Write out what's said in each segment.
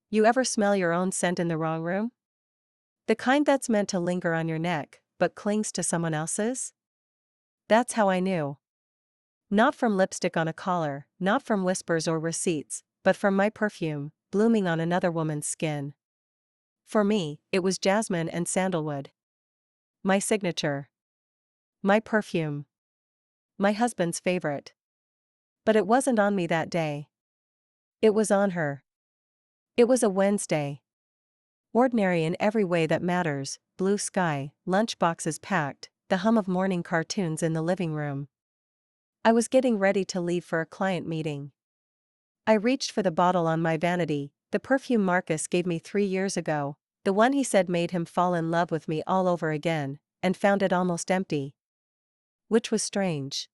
You ever smell your own scent in the wrong room? The kind that's meant to linger on your neck, but clings to someone else's? That's how I knew. Not from lipstick on a collar, not from whispers or receipts, but from my perfume, blooming on another woman's skin. For me, it was jasmine and sandalwood. My signature. My perfume. My husband's favorite. But it wasn't on me that day. It was on her. It was a Wednesday. Ordinary in every way that matters: blue sky, lunch boxes packed, the hum of morning cartoons in the living room. I was getting ready to leave for a client meeting. I reached for the bottle on my vanity, the perfume Marcus gave me 3 years ago, the one he said made him fall in love with me all over again, and found it almost empty. Which was strange.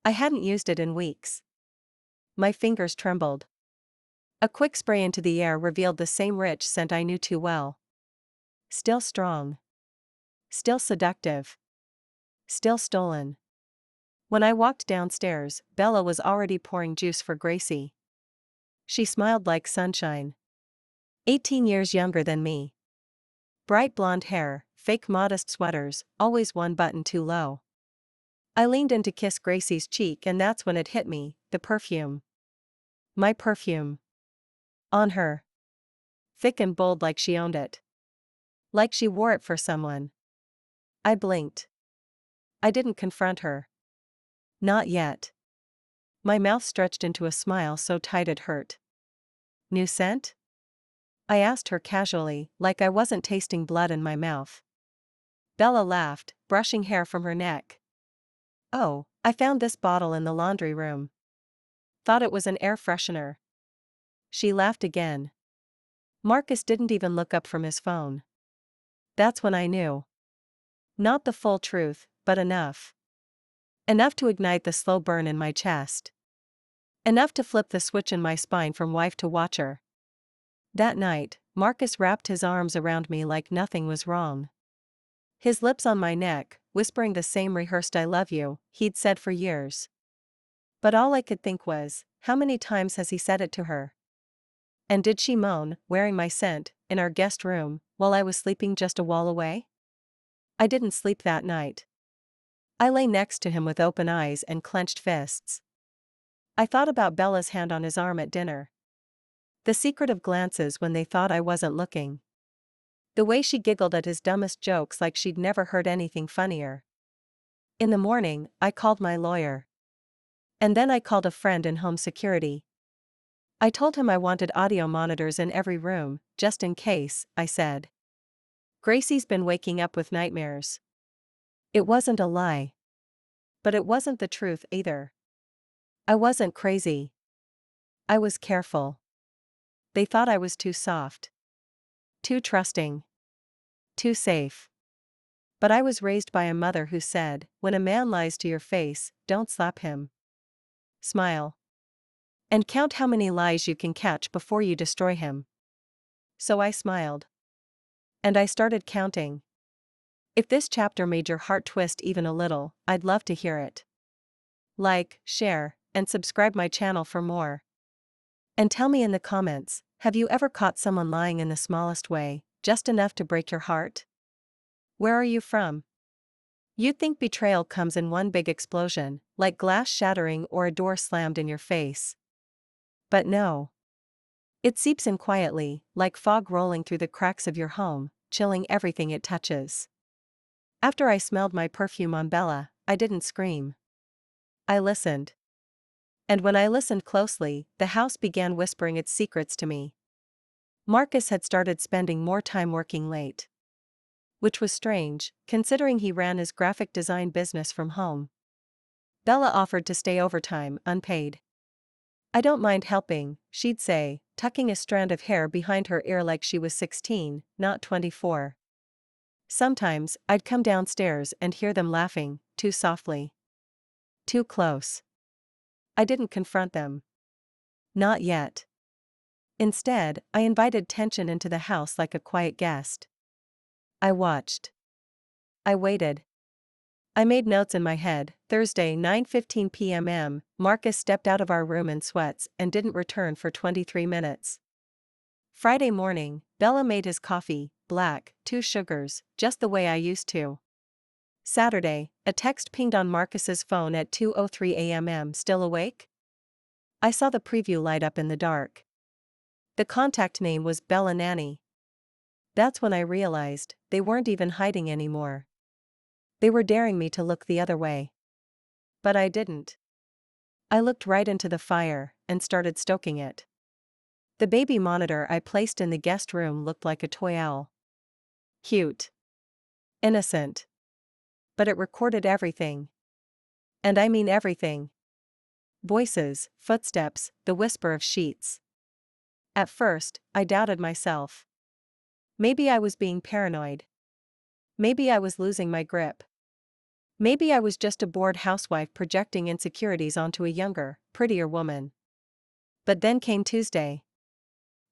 I hadn't used it in weeks. My fingers trembled. A quick spray into the air revealed the same rich scent I knew too well. Still strong. Still seductive. Still stolen. When I walked downstairs, Bella was already pouring juice for Gracie. She smiled like sunshine. 18 years younger than me. Bright blonde hair, fake modest sweaters, always one button too low. I leaned in to kiss Gracie's cheek, and that's when it hit me: the perfume. My perfume. On her. Thick and bold, like she owned it. Like she wore it for someone. I blinked. I didn't confront her. Not yet. My mouth stretched into a smile so tight it hurt. New scent? I asked her casually, like I wasn't tasting blood in my mouth. Bella laughed, brushing hair from her neck. Oh, I found this bottle in the laundry room. Thought it was an air freshener. She laughed again. Marcus didn't even look up from his phone. That's when I knew. Not the full truth, but enough. Enough to ignite the slow burn in my chest. Enough to flip the switch in my spine from wife to watcher. That night, Marcus wrapped his arms around me like nothing was wrong. His lips on my neck, whispering the same rehearsed "I love you" he'd said for years. But all I could think was, how many times has he said it to her? And did she moan, wearing my scent, in our guest room, while I was sleeping just a wall away? I didn't sleep that night. I lay next to him with open eyes and clenched fists. I thought about Bella's hand on his arm at dinner. The secretive glances when they thought I wasn't looking. The way she giggled at his dumbest jokes like she'd never heard anything funnier. In the morning, I called my lawyer. And then I called a friend in home security. I told him I wanted audio monitors in every room, just in case, I said. Gracie's been waking up with nightmares. It wasn't a lie. But it wasn't the truth either. I wasn't crazy. I was careful. They thought I was too soft. Too trusting. Too safe. But I was raised by a mother who said, when a man lies to your face, don't slap him. Smile. And count how many lies you can catch before you destroy him. So I smiled. And I started counting. If this chapter made your heart twist even a little, I'd love to hear it. Like, share, and subscribe my channel for more. And tell me in the comments, have you ever caught someone lying in the smallest way, just enough to break your heart? Where are you from? You'd think betrayal comes in one big explosion, like glass shattering or a door slammed in your face. But no. It seeps in quietly, like fog rolling through the cracks of your home, chilling everything it touches. After I smelled my perfume on Bella, I didn't scream. I listened. And when I listened closely, the house began whispering its secrets to me. Marcus had started spending more time working late. Which was strange, considering he ran his graphic design business from home. Bella offered to stay overtime, unpaid. I don't mind helping, she'd say, tucking a strand of hair behind her ear like she was 16, not 24. Sometimes, I'd come downstairs and hear them laughing, too softly. Too close. I didn't confront them. Not yet. Instead, I invited tension into the house like a quiet guest. I watched. I waited. I made notes in my head. Thursday, 9:15 p.m. Marcus stepped out of our room in sweats and didn't return for 23 minutes. Friday morning, Bella made his coffee, black, 2 sugars, just the way I used to. Saturday, a text pinged on Marcus's phone at 2:03 a.m. Still awake? I saw the preview light up in the dark. The contact name was Bella Nanny. That's when I realized they weren't even hiding anymore. They were daring me to look the other way. But I didn't. I looked right into the fire and started stoking it. The baby monitor I placed in the guest room looked like a toy owl. Cute. Innocent. But it recorded everything. And I mean everything. Voices, footsteps, the whisper of sheets. At first, I doubted myself. Maybe I was being paranoid. Maybe I was losing my grip. Maybe I was just a bored housewife projecting insecurities onto a younger, prettier woman. But then came Tuesday.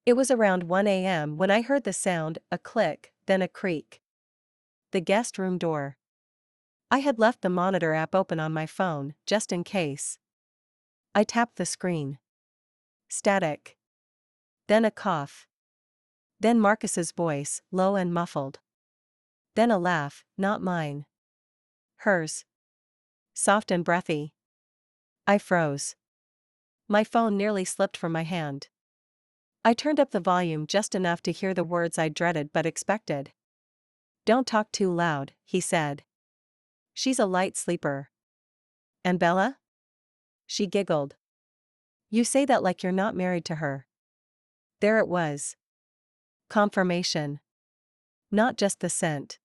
It was around 1 a.m. when I heard the sound, a click, then a creak. The guest room door. I had left the monitor app open on my phone, just in case. I tapped the screen. Static. Then a cough. Then Marcus's voice, low and muffled. Then a laugh, not mine. Hers. Soft and breathy. I froze. My phone nearly slipped from my hand. I turned up the volume just enough to hear the words I dreaded but expected. "Don't talk too loud," he said. "She's a light sleeper." "And Bella?" She giggled. "You say that like you're not married to her." There it was. Confirmation. Not just the scent.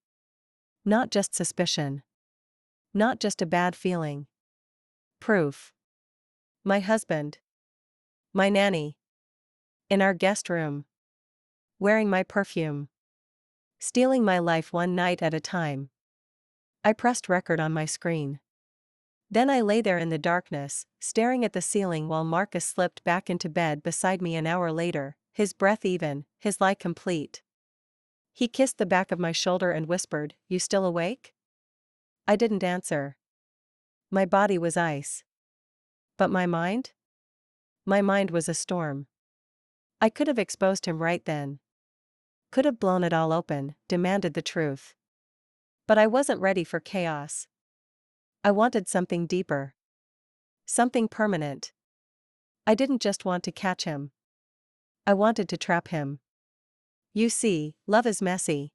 Not just suspicion. Not just a bad feeling. Proof. My husband. My nanny. In our guest room. Wearing my perfume. Stealing my life one night at a time. I pressed record on my screen. Then I lay there in the darkness, staring at the ceiling while Marcus slipped back into bed beside me an hour later, his breath even, his lie complete. He kissed the back of my shoulder and whispered, "You still awake?" I didn't answer. My body was ice. But my mind? My mind was a storm. I could have exposed him right then. Could have blown it all open, demanded the truth. But I wasn't ready for chaos. I wanted something deeper. Something permanent. I didn't just want to catch him. I wanted to trap him. You see, love is messy.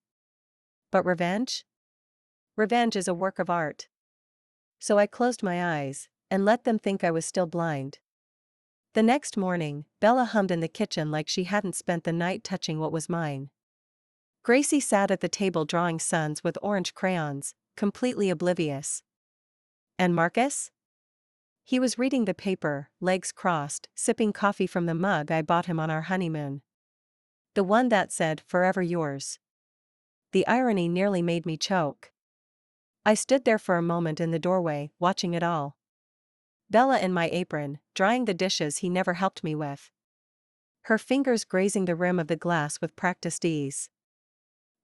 But revenge? Revenge is a work of art. So I closed my eyes, and let them think I was still blind. The next morning, Bella hummed in the kitchen like she hadn't spent the night touching what was mine. Gracie sat at the table drawing suns with orange crayons, completely oblivious. And Marcus? He was reading the paper, legs crossed, sipping coffee from the mug I bought him on our honeymoon. The one that said, "Forever yours." The irony nearly made me choke. I stood there for a moment in the doorway, watching it all. Bella in my apron, drying the dishes he never helped me with. Her fingers grazing the rim of the glass with practiced ease.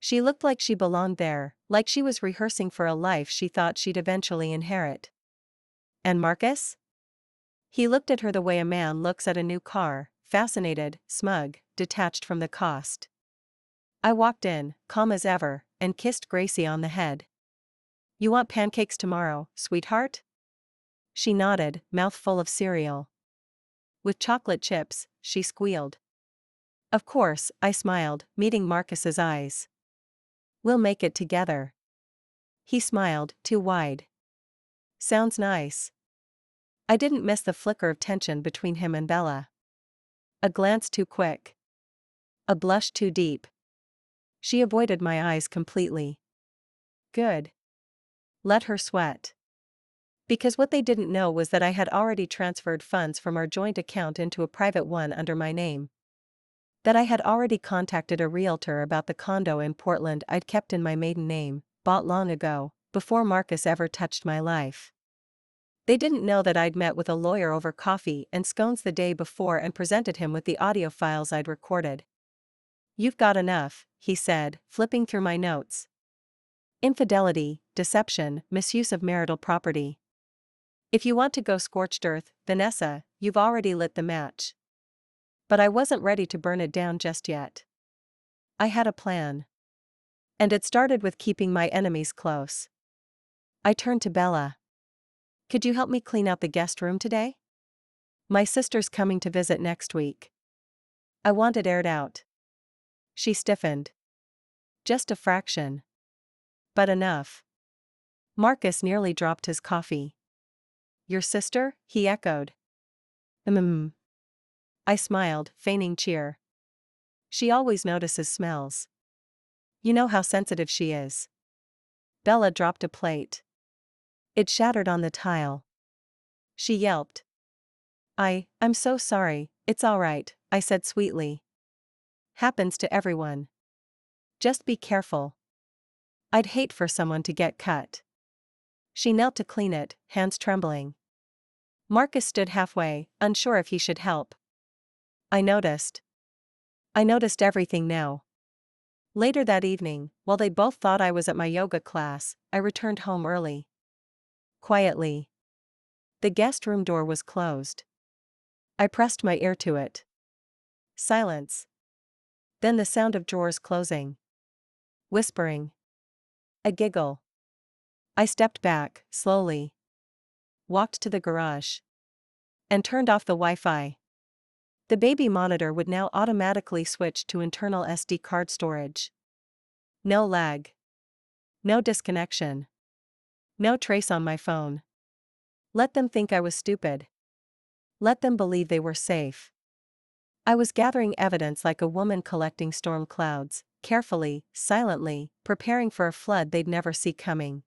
She looked like she belonged there, like she was rehearsing for a life she thought she'd eventually inherit. And Marcus? He looked at her the way a man looks at a new car, fascinated, smug, detached from the cost. I walked in, calm as ever, and kissed Gracie on the head. "You want pancakes tomorrow, sweetheart?" She nodded, mouth full of cereal. "With chocolate chips," she squealed. Of course, I smiled, meeting Marcus's eyes. "We'll make it together." He smiled, too wide. "Sounds nice." I didn't miss the flicker of tension between him and Bella. A glance too quick. A blush too deep. She avoided my eyes completely. Good. Let her sweat. Because what they didn't know was that I had already transferred funds from our joint account into a private one under my name. That I had already contacted a realtor about the condo in Portland I'd kept in my maiden name, bought long ago, before Marcus ever touched my life. They didn't know that I'd met with a lawyer over coffee and scones the day before and presented him with the audio files I'd recorded. "You've got enough," he said, flipping through my notes. "Infidelity, deception, misuse of marital property. If you want to go scorched earth, Vanessa, you've already lit the match." But I wasn't ready to burn it down just yet. I had a plan. And it started with keeping my enemies close. I turned to Bella. Could you help me clean out the guest room today? My sister's coming to visit next week. I want it aired out. She stiffened. Just a fraction. But enough. Marcus nearly dropped his coffee. Your sister? He echoed. I smiled, feigning cheer. She always notices smells. You know how sensitive she is. Bella dropped a plate. It shattered on the tile. She yelped. I'm so sorry, it's all right, I said sweetly. Happens to everyone. Just be careful. I'd hate for someone to get cut. She knelt to clean it, hands trembling. Marcus stood halfway, unsure if he should help. I noticed everything now. Later that evening, while they both thought I was at my yoga class, I returned home early. Quietly. The guest room door was closed. I pressed my ear to it. Silence. Then the sound of drawers closing. Whispering. A giggle. I stepped back, slowly. Walked to the garage. And turned off the Wi-Fi. The baby monitor would now automatically switch to internal SD card storage. No lag. No disconnection. No trace on my phone. Let them think I was stupid. Let them believe they were safe. I was gathering evidence like a woman collecting storm clouds, carefully, silently, preparing for a flood they'd never see coming.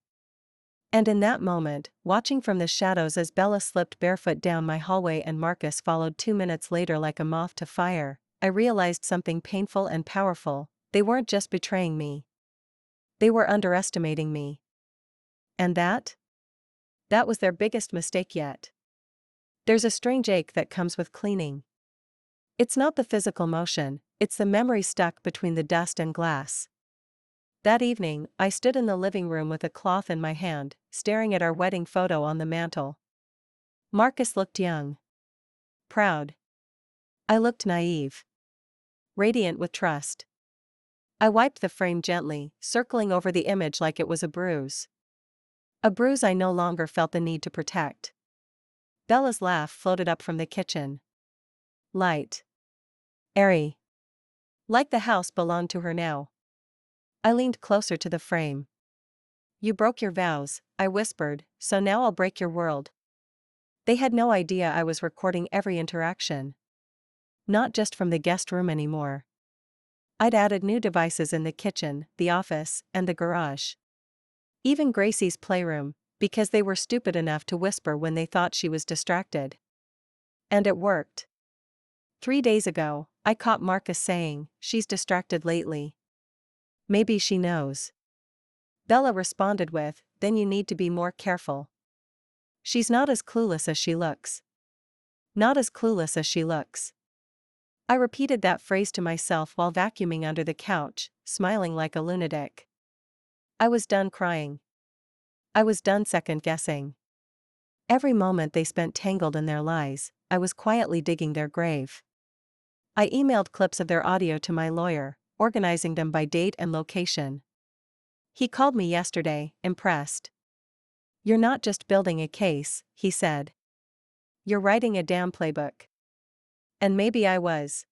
And in that moment, watching from the shadows as Bella slipped barefoot down my hallway and Marcus followed 2 minutes later like a moth to fire, I realized something painful and powerful. They weren't just betraying me. They were underestimating me. And that was their biggest mistake yet. There's a strange ache that comes with cleaning. It's not the physical motion, it's the memory stuck between the dust and glass. That evening, I stood in the living room with a cloth in my hand, staring at our wedding photo on the mantel. Marcus looked young. Proud. I looked naive. Radiant with trust. I wiped the frame gently, circling over the image like it was a bruise. A bruise I no longer felt the need to protect. Bella's laugh floated up from the kitchen. Light. Airy. Like the house belonged to her now. I leaned closer to the frame. You broke your vows, I whispered, so now I'll break your world. They had no idea I was recording every interaction. Not just from the guest room anymore. I'd added new devices in the kitchen, the office, and the garage. Even Gracie's playroom, because they were stupid enough to whisper when they thought she was distracted. And it worked. 3 days ago, I caught Marcus saying, "She's distracted lately. Maybe she knows." Bella responded with, "Then you need to be more careful. She's not as clueless as she looks." Not as clueless as she looks. I repeated that phrase to myself while vacuuming under the couch, smiling like a lunatic. I was done crying. I was done second-guessing. Every moment they spent tangled in their lies, I was quietly digging their grave. I emailed clips of their audio to my lawyer, organizing them by date and location. He called me yesterday, impressed. "You're not just building a case," he said. "You're writing a damn playbook." And maybe I was.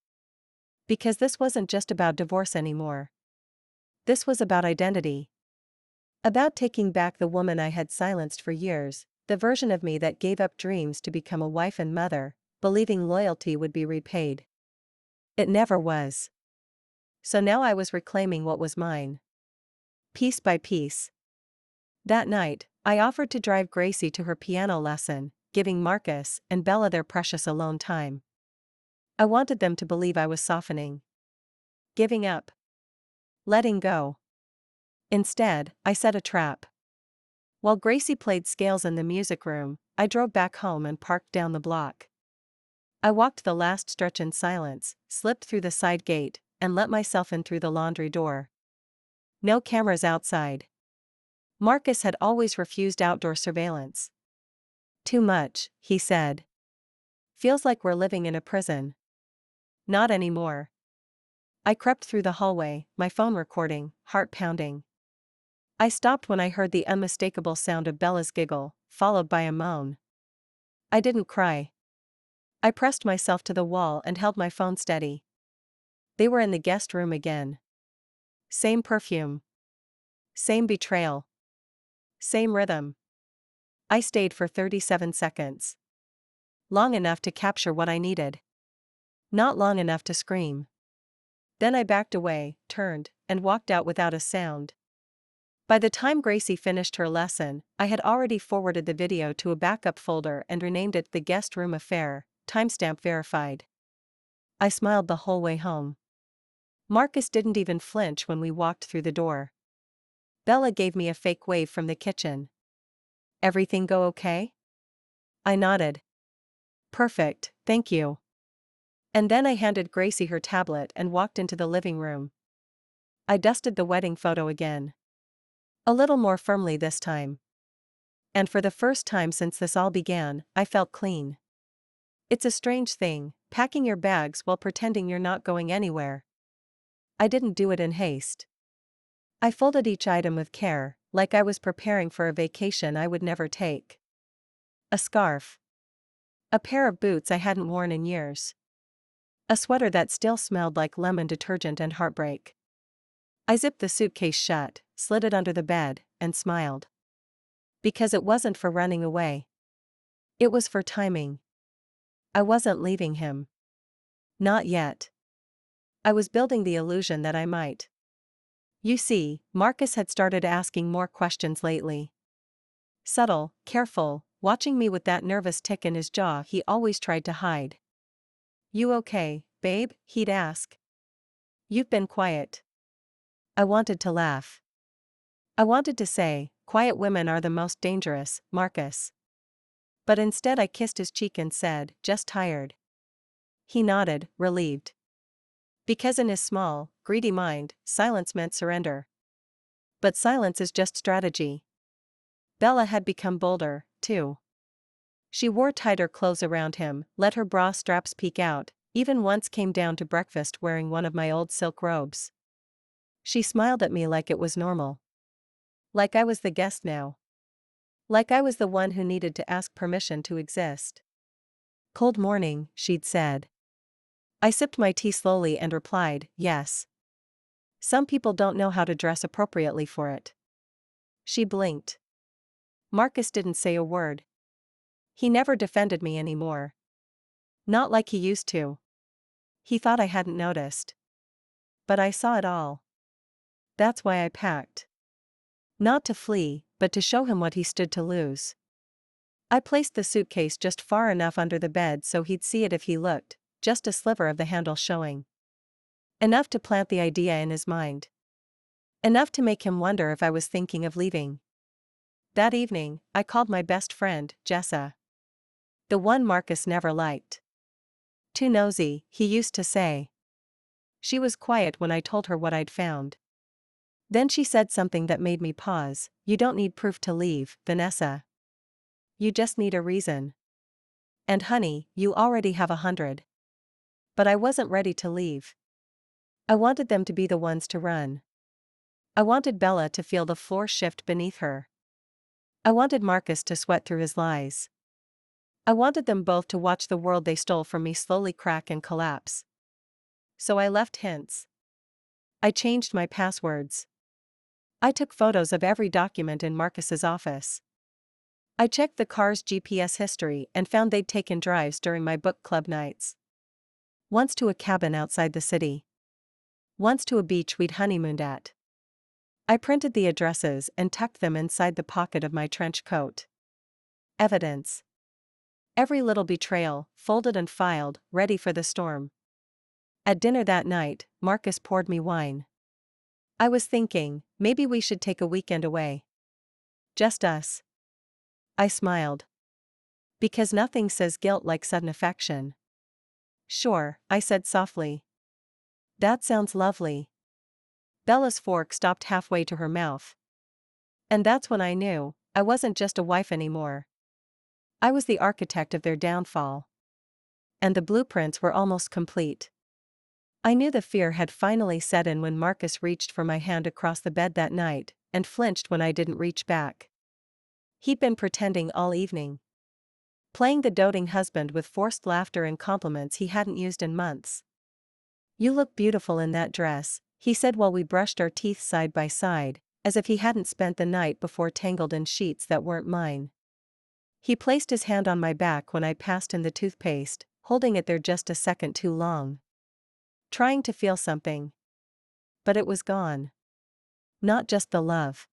Because this wasn't just about divorce anymore. This was about identity. About taking back the woman I had silenced for years, the version of me that gave up dreams to become a wife and mother, believing loyalty would be repaid. It never was. So now I was reclaiming what was mine. Piece by piece. That night, I offered to drive Gracie to her piano lesson, giving Marcus and Bella their precious alone time. I wanted them to believe I was softening. Giving up. Letting go. Instead, I set a trap. While Gracie played scales in the music room, I drove back home and parked down the block. I walked the last stretch in silence, slipped through the side gate, and let myself in through the laundry door. No cameras outside. Marcus had always refused outdoor surveillance. "Too much," he said. "Feels like we're living in a prison." Not anymore. I crept through the hallway, my phone recording, heart pounding. I stopped when I heard the unmistakable sound of Bella's giggle, followed by a moan. I didn't cry. I pressed myself to the wall and held my phone steady. They were in the guest room again. Same perfume. Same betrayal. Same rhythm. I stayed for 37 seconds. Long enough to capture what I needed. Not long enough to scream. Then I backed away, turned, and walked out without a sound. By the time Gracie finished her lesson, I had already forwarded the video to a backup folder and renamed it The Guest Room Affair, timestamp verified. I smiled the whole way home. Marcus didn't even flinch when we walked through the door. Bella gave me a fake wave from the kitchen. Everything go okay? I nodded. Perfect, thank you. And then I handed Gracie her tablet and walked into the living room. I dusted the wedding photo again. A little more firmly this time. And for the first time since this all began, I felt clean. It's a strange thing, packing your bags while pretending you're not going anywhere. I didn't do it in haste. I folded each item with care, like I was preparing for a vacation I would never take. A scarf. A pair of boots I hadn't worn in years. A sweater that still smelled like lemon detergent and heartbreak. I zipped the suitcase shut, slid it under the bed, and smiled. Because it wasn't for running away. It was for timing. I wasn't leaving him. Not yet. I was building the illusion that I might. You see, Marcus had started asking more questions lately. Subtle, careful, watching me with that nervous tick in his jaw he always tried to hide. You okay, babe? He'd ask. You've been quiet. I wanted to laugh. I wanted to say, quiet women are the most dangerous, Marcus. But instead I kissed his cheek and said, just tired. He nodded, relieved. Because in his small, greedy mind, silence meant surrender. But silence is just strategy. Bella had become bolder, too. She wore tighter clothes around him, let her bra straps peek out, even once came down to breakfast wearing one of my old silk robes. She smiled at me like it was normal. Like I was the guest now. Like I was the one who needed to ask permission to exist. Cold morning, she'd said. I sipped my tea slowly and replied, yes. Some people don't know how to dress appropriately for it. She blinked. Marcus didn't say a word. He never defended me anymore. Not like he used to. He thought I hadn't noticed. But I saw it all. That's why I packed. Not to flee, but to show him what he stood to lose. I placed the suitcase just far enough under the bed so he'd see it if he looked, just a sliver of the handle showing. Enough to plant the idea in his mind. Enough to make him wonder if I was thinking of leaving. That evening, I called my best friend, Jessa. The one Marcus never liked. Too nosy, he used to say. She was quiet when I told her what I'd found. Then she said something that made me pause. You don't need proof to leave, Vanessa. You just need a reason. And honey, you already have 100. But I wasn't ready to leave. I wanted them to be the ones to run. I wanted Bella to feel the floor shift beneath her. I wanted Marcus to sweat through his lies. I wanted them both to watch the world they stole from me slowly crack and collapse. So I left hints. I changed my passwords. I took photos of every document in Marcus's office. I checked the car's GPS history and found they'd taken drives during my book club nights. Once to a cabin outside the city. Once to a beach we'd honeymooned at. I printed the addresses and tucked them inside the pocket of my trench coat. Evidence. Every little betrayal, folded and filed, ready for the storm. At dinner that night, Marcus poured me wine. I was thinking, maybe we should take a weekend away. Just us. I smiled. Because nothing says guilt like sudden affection. Sure, I said softly. That sounds lovely. Bella's fork stopped halfway to her mouth. And that's when I knew, I wasn't just a wife anymore. I was the architect of their downfall. And the blueprints were almost complete. I knew the fear had finally set in when Marcus reached for my hand across the bed that night, and flinched when I didn't reach back. He'd been pretending all evening, playing the doting husband with forced laughter and compliments he hadn't used in months. "You look beautiful in that dress," he said while we brushed our teeth side by side, as if he hadn't spent the night before tangled in sheets that weren't mine. He placed his hand on my back when I passed him the toothpaste, holding it there just a second too long. Trying to feel something. But it was gone. Not just the love.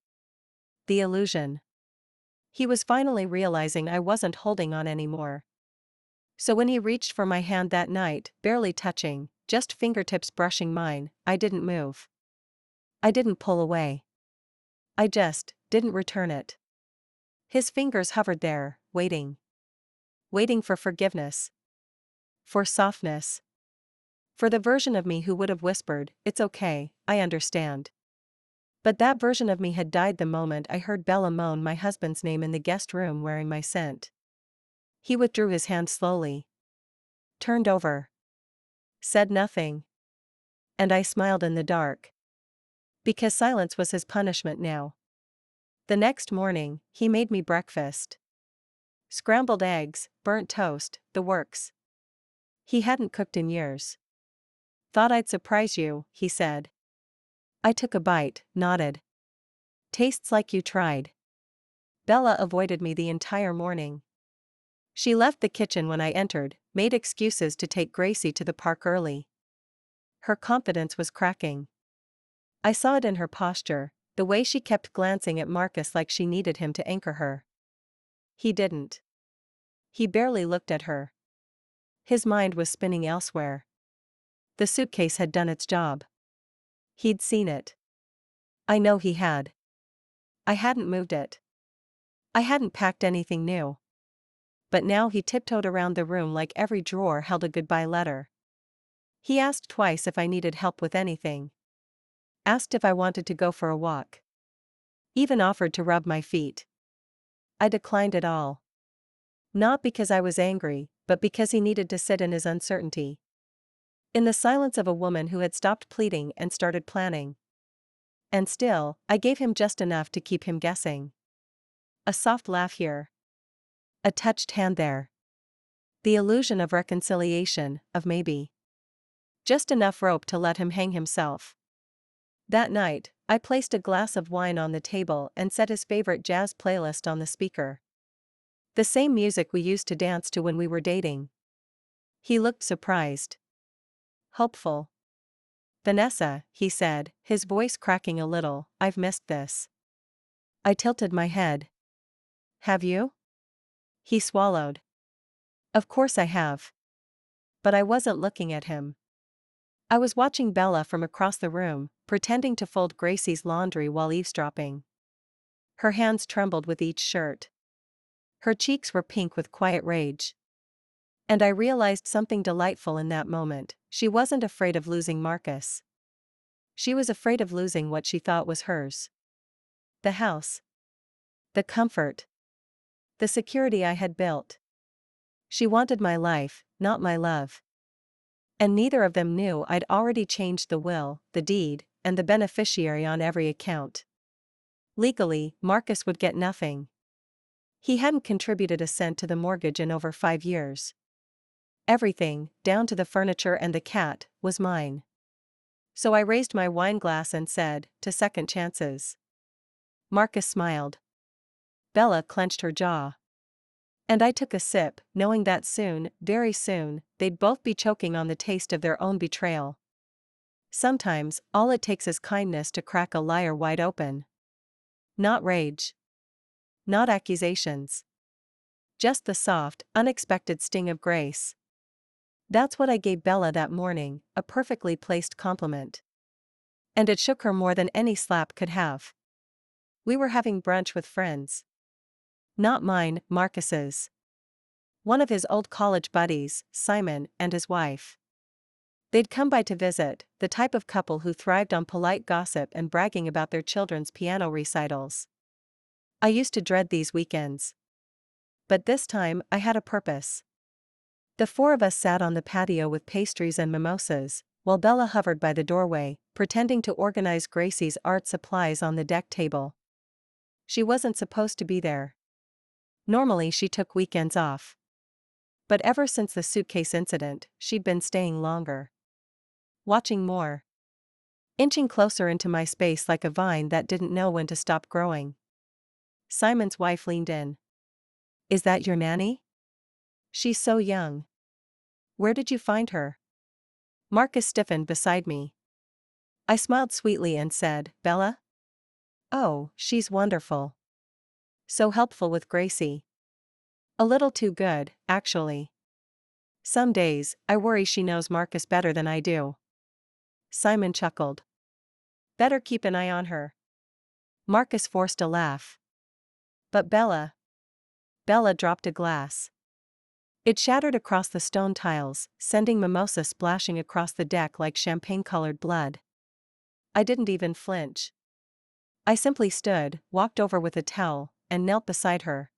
The illusion. He was finally realizing I wasn't holding on anymore. So when he reached for my hand that night, barely touching, just fingertips brushing mine, I didn't move. I didn't pull away. I just didn't return it. His fingers hovered there, waiting. Waiting for forgiveness. For softness. For the version of me who would have whispered, "It's okay, I understand." But that version of me had died the moment I heard Bella moan my husband's name in the guest room wearing my scent. He withdrew his hand slowly. Turned over. Said nothing. And I smiled in the dark. Because silence was his punishment now. The next morning, he made me breakfast. Scrambled eggs, burnt toast, the works. He hadn't cooked in years. "Thought I'd surprise you," he said. I took a bite, nodded. "Tastes like you tried." Bella avoided me the entire morning. She left the kitchen when I entered, made excuses to take Gracie to the park early. Her confidence was cracking. I saw it in her posture, the way she kept glancing at Marcus like she needed him to anchor her. He didn't. He barely looked at her. His mind was spinning elsewhere. The suitcase had done its job. He'd seen it. I know he had. I hadn't moved it. I hadn't packed anything new. But now he tiptoed around the room like every drawer held a goodbye letter. He asked twice if I needed help with anything. Asked if I wanted to go for a walk. Even offered to rub my feet. I declined it all. Not because I was angry, but because he needed to sit in his uncertainty. In the silence of a woman who had stopped pleading and started planning. And still, I gave him just enough to keep him guessing. A soft laugh here. A touched hand there. The illusion of reconciliation, of maybe. Just enough rope to let him hang himself. That night, I placed a glass of wine on the table and set his favorite jazz playlist on the speaker. The same music we used to dance to when we were dating. He looked surprised. Hopeful. "Vanessa," he said, his voice cracking a little, "I've missed this." I tilted my head. "Have you?" He swallowed. "Of course I have." But I wasn't looking at him. I was watching Bella from across the room, pretending to fold Gracie's laundry while eavesdropping. Her hands trembled with each shirt. Her cheeks were pink with quiet rage. And I realized something delightful in that moment: she wasn't afraid of losing Marcus. She was afraid of losing what she thought was hers. The house. The comfort. The security I had built. She wanted my life, not my love. And neither of them knew I'd already changed the will, the deed, and the beneficiary on every account. Legally, Marcus would get nothing. He hadn't contributed a cent to the mortgage in over 5 years. Everything, down to the furniture and the cat, was mine. So I raised my wine glass and said, "To second chances." Marcus smiled. Bella clenched her jaw. And I took a sip, knowing that soon, very soon, they'd both be choking on the taste of their own betrayal. Sometimes, all it takes is kindness to crack a liar wide open. Not rage. Not accusations. Just the soft, unexpected sting of grace. That's what I gave Bella that morning, a perfectly placed compliment. And it shook her more than any slap could have. We were having brunch with friends. Not mine, Marcus's. One of his old college buddies, Simon, and his wife. They'd come by to visit, the type of couple who thrived on polite gossip and bragging about their children's piano recitals. I used to dread these weekends. But this time, I had a purpose. The 4 of us sat on the patio with pastries and mimosas, while Bella hovered by the doorway, pretending to organize Gracie's art supplies on the deck table. She wasn't supposed to be there. Normally she took weekends off. But ever since the suitcase incident, she'd been staying longer. Watching more. Inching closer into my space like a vine that didn't know when to stop growing. Simon's wife leaned in. "Is that your nanny? She's so young. Where did you find her?" Marcus stiffened beside me. I smiled sweetly and said, "Bella? Oh, she's wonderful. So helpful with Gracie. A little too good, actually. Some days, I worry she knows Marcus better than I do." Simon chuckled. "Better keep an eye on her." Marcus forced a laugh. "But Bella." Bella dropped a glass. It shattered across the stone tiles, sending mimosa splashing across the deck like champagne-colored blood. I didn't even flinch. I simply stood, walked over with a towel, and knelt beside her.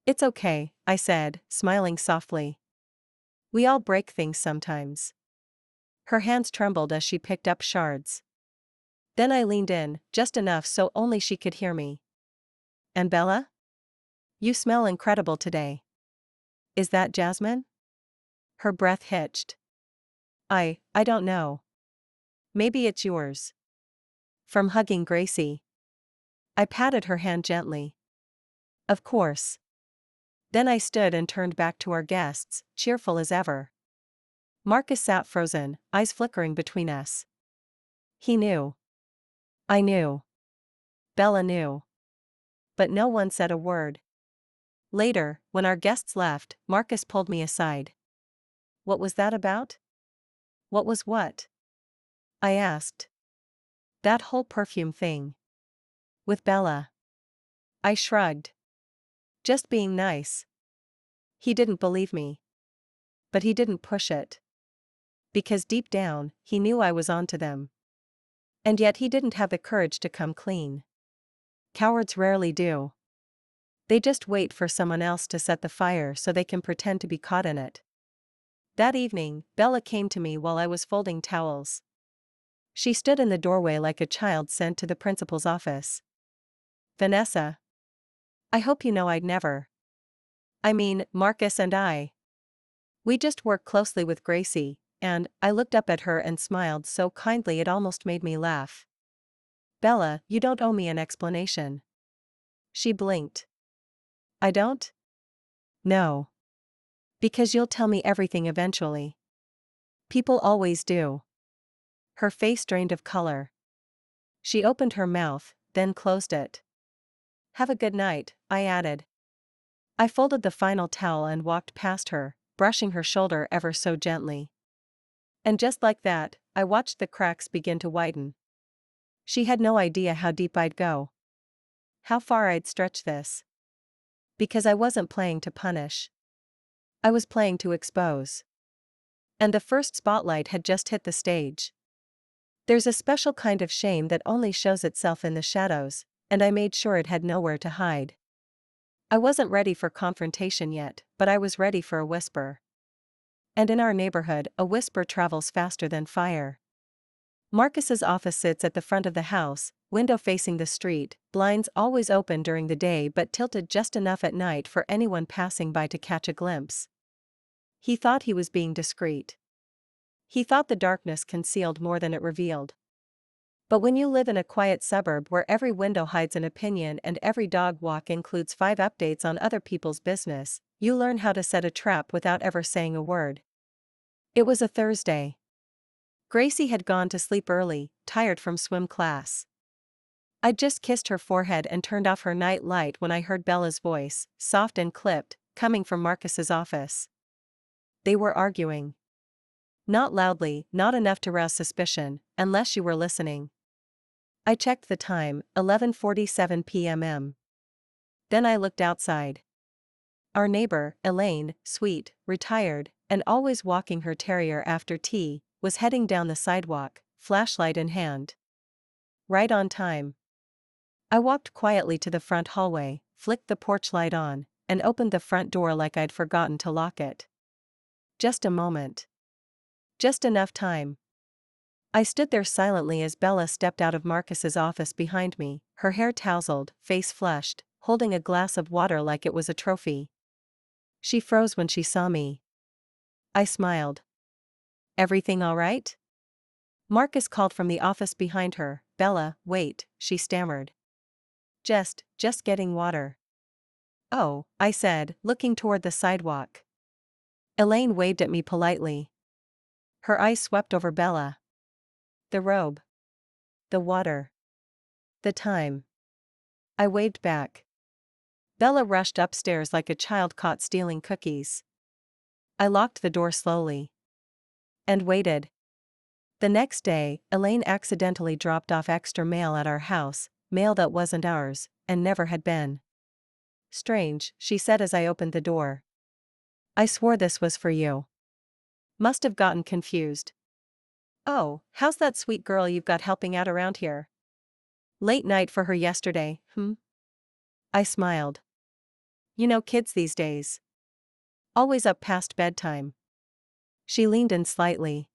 "It's okay," I said, smiling softly. "We all break things sometimes." Her hands trembled as she picked up shards. Then I leaned in, just enough so only she could hear me. "And Bella? You smell incredible today. Is that jasmine?" Her breath hitched. I don't know. Maybe it's yours." "From hugging Gracie." I patted her hand gently. "Of course." Then I stood and turned back to our guests, cheerful as ever. Marcus sat frozen, eyes flickering between us. He knew. I knew. Bella knew. But no one said a word. Later, when our guests left, Marcus pulled me aside. "What was that about?" "What was what?" I asked. "That whole perfume thing. With Bella." I shrugged. "Just being nice." He didn't believe me. But he didn't push it. Because deep down, he knew I was onto them. And yet he didn't have the courage to come clean. Cowards rarely do. They just wait for someone else to set the fire so they can pretend to be caught in it. That evening, Bella came to me while I was folding towels. She stood in the doorway like a child sent to the principal's office. "Vanessa. I hope you know I'd never. I mean, Marcus and I. We just work closely with Gracie," and I looked up at her and smiled so kindly it almost made me laugh. "Bella, you don't owe me an explanation." She blinked. "I don't?" "No. Because you'll tell me everything eventually. People always do." Her face drained of color. She opened her mouth, then closed it. "Have a good night," I added. I folded the final towel and walked past her, brushing her shoulder ever so gently. And just like that, I watched the cracks begin to widen. She had no idea how deep I'd go. How far I'd stretch this. Because I wasn't playing to punish. I was playing to expose. And the first spotlight had just hit the stage. There's a special kind of shame that only shows itself in the shadows, and I made sure it had nowhere to hide. I wasn't ready for confrontation yet, but I was ready for a whisper. And in our neighborhood, a whisper travels faster than fire. Marcus's office sits at the front of the house, window facing the street, blinds always open during the day but tilted just enough at night for anyone passing by to catch a glimpse. He thought he was being discreet. He thought the darkness concealed more than it revealed. But when you live in a quiet suburb where every window hides an opinion and every dog walk includes 5 updates on other people's business, you learn how to set a trap without ever saying a word. It was a Thursday. Gracie had gone to sleep early, tired from swim class. I'd just kissed her forehead and turned off her night light when I heard Bella's voice, soft and clipped, coming from Marcus's office. They were arguing. Not loudly, not enough to rouse suspicion, unless you were listening. I checked the time, 11:47 p.m. Then I looked outside. Our neighbor, Elaine, sweet, retired, and always walking her terrier after tea, was heading down the sidewalk, flashlight in hand. Right on time. I walked quietly to the front hallway, flicked the porch light on, and opened the front door like I'd forgotten to lock it. Just a moment. Just enough time. I stood there silently as Bella stepped out of Marcus's office behind me, her hair tousled, face flushed, holding a glass of water like it was a trophy. She froze when she saw me. I smiled. "Everything all right?" Marcus called from the office behind her. "Bella, wait," she stammered. Just getting water." "Oh," I said, looking toward the sidewalk. Elaine waved at me politely. Her eyes swept over Bella. The robe. The water. The time. I waved back. Bella rushed upstairs like a child caught stealing cookies. I locked the door slowly. And waited. The next day, Elaine accidentally dropped off extra mail at our house, mail that wasn't ours, and never had been. "Strange," she said as I opened the door. "I swore this was for you." Must have gotten confused. "Oh, how's that sweet girl you've got helping out around here?" "Late night for her yesterday, I smiled. You know kids these days. Always up past bedtime." She leaned in slightly.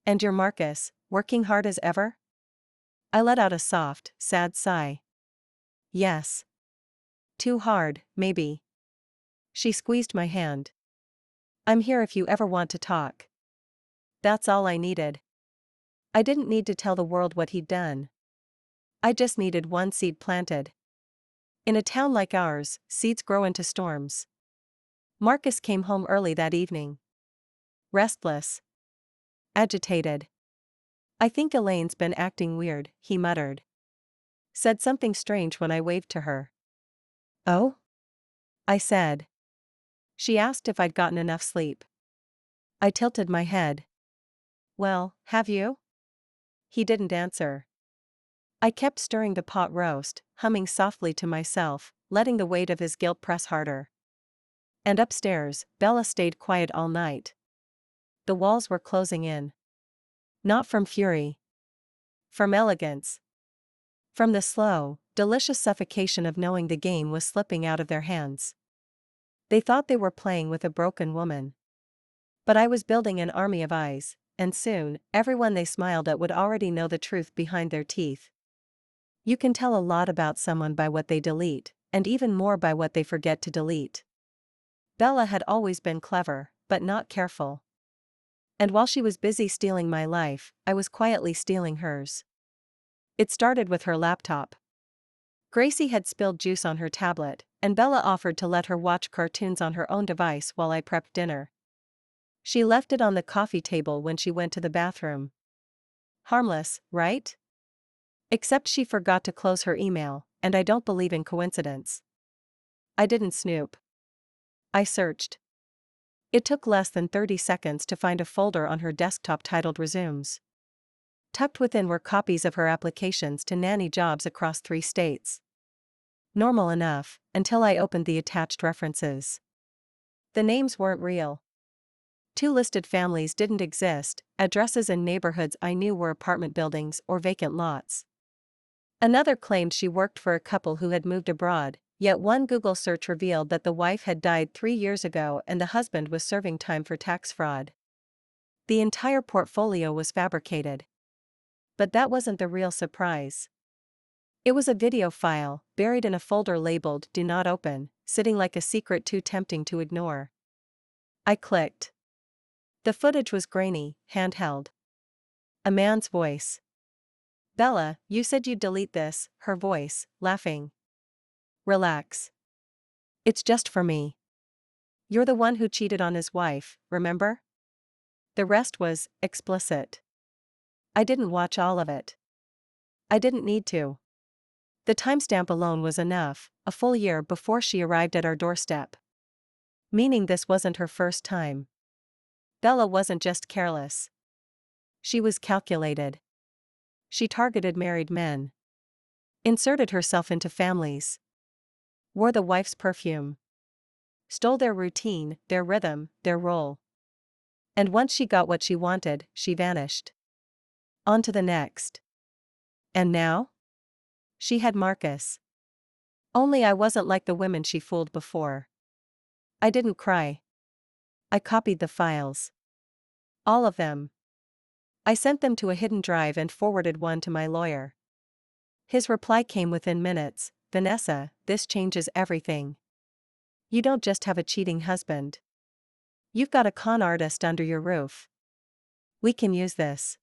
"And your Marcus, working hard as ever?" I let out a soft, sad sigh. "Yes. Too hard, maybe." She squeezed my hand. "I'm here if you ever want to talk." That's all I needed. I didn't need to tell the world what he'd done. I just needed one seed planted. In a town like ours, seeds grow into storms. Marcus came home early that evening. Restless. Agitated. "I think Elaine's been acting weird," he muttered. Said something strange when I waved to her. "Oh?" I said. She asked if I'd gotten enough sleep. I tilted my head. "Well, have you?" He didn't answer. I kept stirring the pot roast, humming softly to myself, letting the weight of his guilt press harder. And upstairs, Bella stayed quiet all night. The walls were closing in. Not from fury. From elegance. From the slow, delicious suffocation of knowing the game was slipping out of their hands. They thought they were playing with a broken woman. But I was building an army of eyes, and soon, everyone they smiled at would already know the truth behind their teeth. You can tell a lot about someone by what they delete, and even more by what they forget to delete. Bella had always been clever, but not careful. And while she was busy stealing my life, I was quietly stealing hers. It started with her laptop. Gracie had spilled juice on her tablet, and Bella offered to let her watch cartoons on her own device while I prepped dinner. She left it on the coffee table when she went to the bathroom. Harmless, right? Except she forgot to close her email, and I don't believe in coincidence. I didn't snoop. I searched. It took less than 30 seconds to find a folder on her desktop titled Resumes. Tucked within were copies of her applications to nanny jobs across 3 states. Normal enough, until I opened the attached references. The names weren't real. 2 listed families didn't exist, addresses in neighborhoods I knew were apartment buildings or vacant lots. Another claimed she worked for a couple who had moved abroad, yet one Google search revealed that the wife had died 3 years ago and the husband was serving time for tax fraud. The entire portfolio was fabricated. But that wasn't the real surprise. It was a video file, buried in a folder labeled "Do Not Open," sitting like a secret too tempting to ignore. I clicked. The footage was grainy, handheld. A man's voice. "Bella, you said you'd delete this," her voice, laughing. "Relax. It's just for me. You're the one who cheated on his wife, remember?" The rest was explicit. I didn't watch all of it. I didn't need to. The timestamp alone was enough, a full year before she arrived at our doorstep. Meaning this wasn't her first time. Bella wasn't just careless. She was calculated. She targeted married men. Inserted herself into families. Wore the wife's perfume. Stole their routine, their rhythm, their role. And once she got what she wanted, she vanished. On to the next. And now? She had Marcus. Only I wasn't like the women she fooled before. I didn't cry. I copied the files. All of them. I sent them to a hidden drive and forwarded one to my lawyer. His reply came within minutes. Vanessa, this changes everything. You don't just have a cheating husband. You've got a con artist under your roof. We can use this.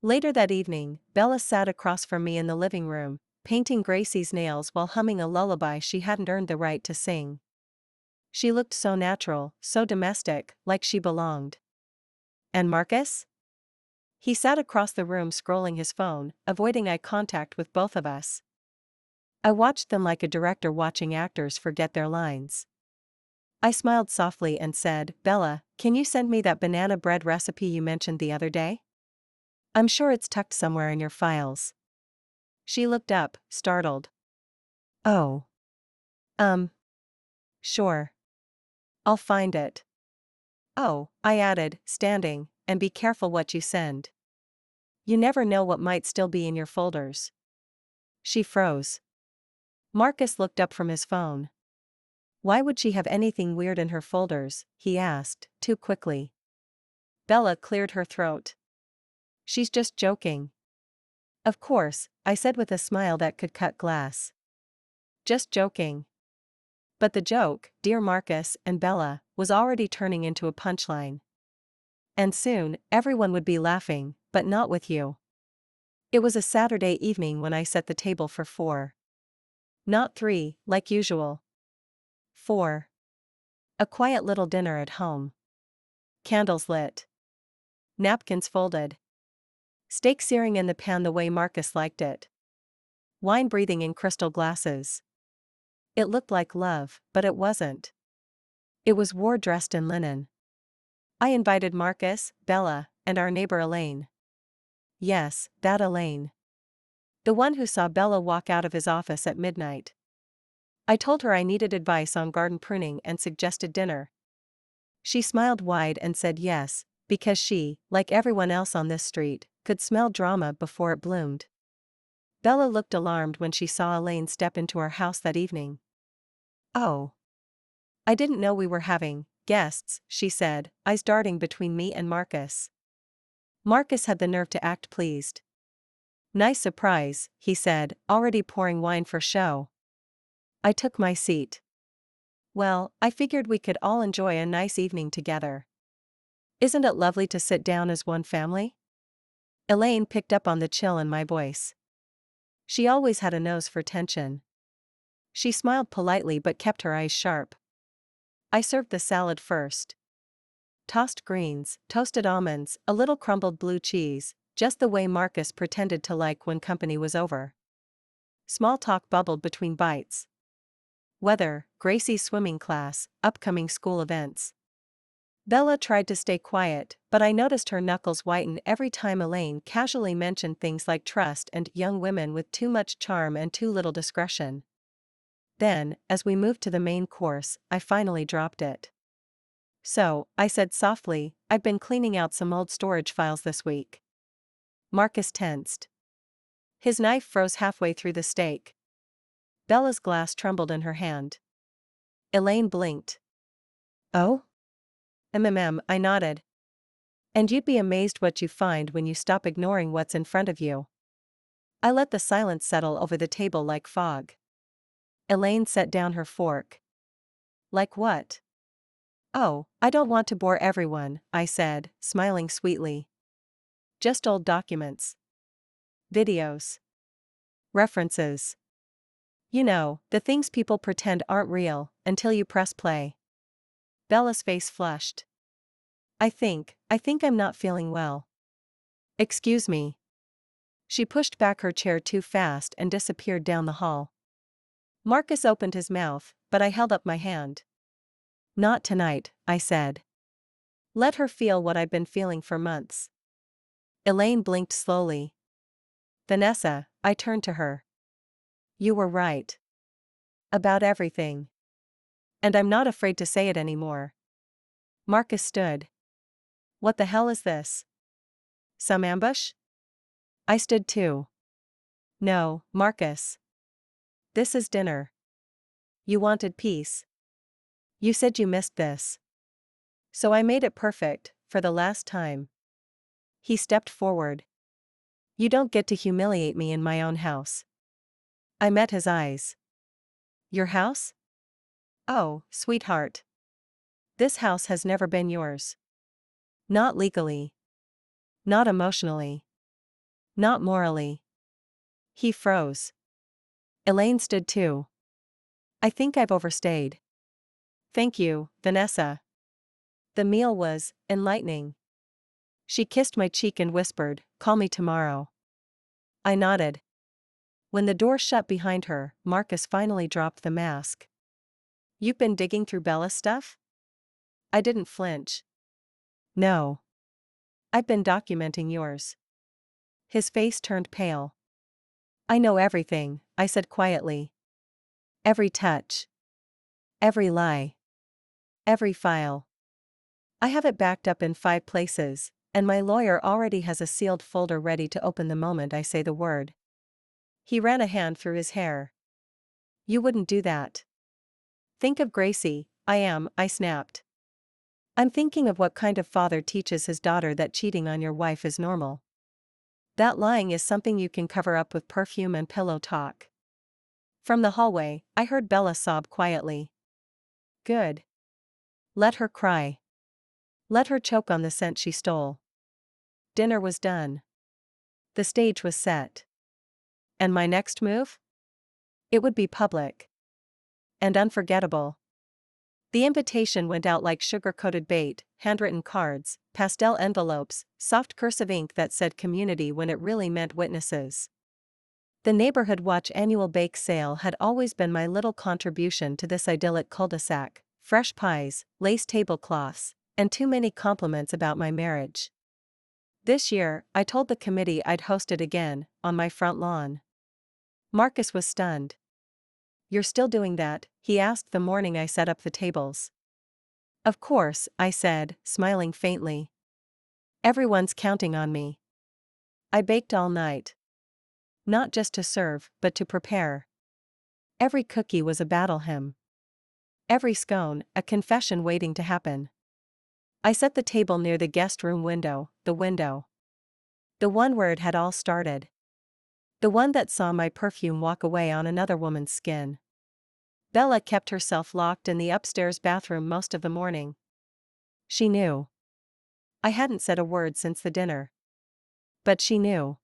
Later that evening, Bella sat across from me in the living room, painting Gracie's nails while humming a lullaby she hadn't earned the right to sing. She looked so natural, so domestic, like she belonged. And Marcus? He sat across the room scrolling his phone, avoiding eye contact with both of us. I watched them like a director watching actors forget their lines. I smiled softly and said, Bella, can you send me that banana bread recipe you mentioned the other day? I'm sure it's tucked somewhere in your files. She looked up, startled. Oh. Sure. I'll find it. Oh, I added, standing, and be careful what you send. You never know what might still be in your folders. She froze. Marcus looked up from his phone. Why would she have anything weird in her folders? He asked, too quickly. Bella cleared her throat. She's just joking. Of course, I said with a smile that could cut glass. Just joking. But the joke, dear Marcus and Bella, was already turning into a punchline. And soon, everyone would be laughing, but not with you. It was a Saturday evening when I set the table for 4. Not 3, like usual. 4. A quiet little dinner at home. Candles lit. Napkins folded. Steak searing in the pan the way Marcus liked it. Wine breathing in crystal glasses. It looked like love, but it wasn't. It was war dressed in linen. I invited Marcus, Bella, and our neighbor Elaine. Yes, that Elaine. The one who saw Bella walk out of his office at midnight. I told her I needed advice on garden pruning and suggested dinner. She smiled wide and said yes, because she, like everyone else on this street, could smell drama before it bloomed. Bella looked alarmed when she saw Elaine step into our house that evening. Oh. I didn't know we were having guests, she said, eyes darting between me and Marcus. Marcus had the nerve to act pleased. Nice surprise, he said, already pouring wine for show. I took my seat. Well, I figured we could all enjoy a nice evening together. Isn't it lovely to sit down as one family? Elaine picked up on the chill in my voice. She always had a nose for tension. She smiled politely but kept her eyes sharp. I served the salad first. Tossed greens, toasted almonds, a little crumbled blue cheese, just the way Marcus pretended to like when company was over. Small talk bubbled between bites. Weather, Gracie's swimming class, upcoming school events. Bella tried to stay quiet, but I noticed her knuckles whiten every time Elaine casually mentioned things like trust and young women with too much charm and too little discretion. Then, as we moved to the main course, I finally dropped it. So, I said softly, I've been cleaning out some old storage files this week. Marcus tensed. His knife froze halfway through the steak. Bella's glass trembled in her hand. Elaine blinked. Oh? I nodded. And you'd be amazed what you find when you stop ignoring what's in front of you. I let the silence settle over the table like fog. Elaine set down her fork. Like what? Oh, I don't want to bore everyone, I said, smiling sweetly. Just old documents. Videos. References. You know, the things people pretend aren't real, until you press play. Bella's face flushed. I think I'm not feeling well. Excuse me. She pushed back her chair too fast and disappeared down the hall. Marcus opened his mouth, but I held up my hand. Not tonight, I said. Let her feel what I've been feeling for months. Elaine blinked slowly. Vanessa, I turned to her. You were right. About everything. And I'm not afraid to say it anymore. Marcus stood. What the hell is this? Some ambush? I stood too. No, Marcus. This is dinner. You wanted peace. You said you missed this. So I made it perfect, for the last time. He stepped forward. You don't get to humiliate me in my own house. I met his eyes. Your house? Oh, sweetheart. This house has never been yours. Not legally. Not emotionally. Not morally. He froze. Elaine stood too. I think I've overstayed. Thank you, Vanessa. The meal was enlightening. She kissed my cheek and whispered, "Call me tomorrow." I nodded. When the door shut behind her, Marcus finally dropped the mask. You've been digging through Bella's stuff? I didn't flinch. No. I've been documenting yours. His face turned pale. I know everything, I said quietly. Every touch. Every lie. Every file. I have it backed up in 5 places, and my lawyer already has a sealed folder ready to open the moment I say the word. He ran a hand through his hair. You wouldn't do that. Think of Gracie. I snapped. I'm thinking of what kind of father teaches his daughter that cheating on your wife is normal. That lying is something you can cover up with perfume and pillow talk. From the hallway, I heard Bella sob quietly. Good. Let her cry. Let her choke on the scent she stole. Dinner was done. The stage was set. And my next move? It would be public. And unforgettable. The invitation went out like sugar-coated bait, handwritten cards, pastel envelopes, soft cursive ink that said community when it really meant witnesses. The Neighborhood Watch annual bake sale had always been my little contribution to this idyllic cul-de-sac: fresh pies, lace tablecloths, and too many compliments about my marriage. This year, I told the committee I'd host it again, on my front lawn. Marcus was stunned. You're still doing that? He asked the morning I set up the tables. Of course, I said, smiling faintly. Everyone's counting on me. I baked all night. Not just to serve, but to prepare. Every cookie was a battle hymn. Every scone, a confession waiting to happen. I set the table near the guest room window, the window. The one where it had all started. The one that saw my perfume walk away on another woman's skin. Bella kept herself locked in the upstairs bathroom most of the morning. She knew. I hadn't said a word since the dinner. But she knew.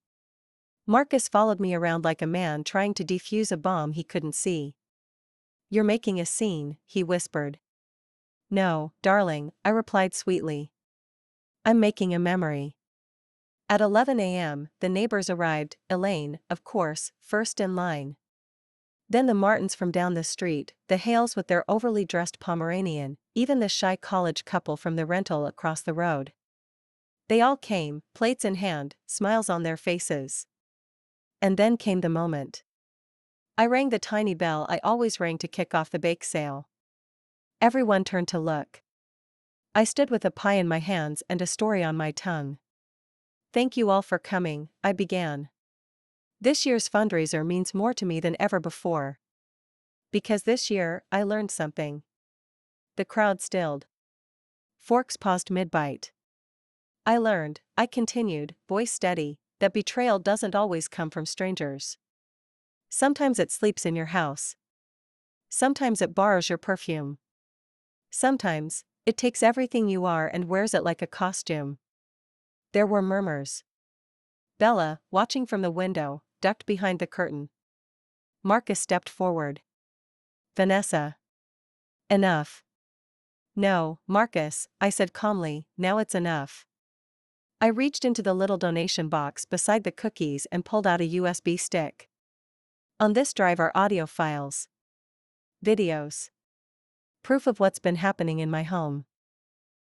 Marcus followed me around like a man trying to defuse a bomb he couldn't see. You're making a scene, he whispered. No, darling, I replied sweetly. I'm making a memory. At 11 a.m., the neighbors arrived, Elaine, of course, first in line. Then the Martins from down the street, the Hales with their overly dressed Pomeranian, even the shy college couple from the rental across the road. They all came, plates in hand, smiles on their faces. And then came the moment. I rang the tiny bell I always rang to kick off the bake sale. Everyone turned to look. I stood with a pie in my hands and a story on my tongue. Thank you all for coming, I began. This year's fundraiser means more to me than ever before. Because this year, I learned something. The crowd stilled. Forks paused mid-bite. I continued, voice steady, that betrayal doesn't always come from strangers. Sometimes it sleeps in your house. Sometimes it borrows your perfume. Sometimes, it takes everything you are and wears it like a costume. There were murmurs. Bella, watching from the window, ducked behind the curtain. Marcus stepped forward. Vanessa. Enough. No, Marcus, I said calmly, now it's enough. I reached into the little donation box beside the cookies and pulled out a USB stick. On this drive are audio files. Videos. Proof of what's been happening in my home.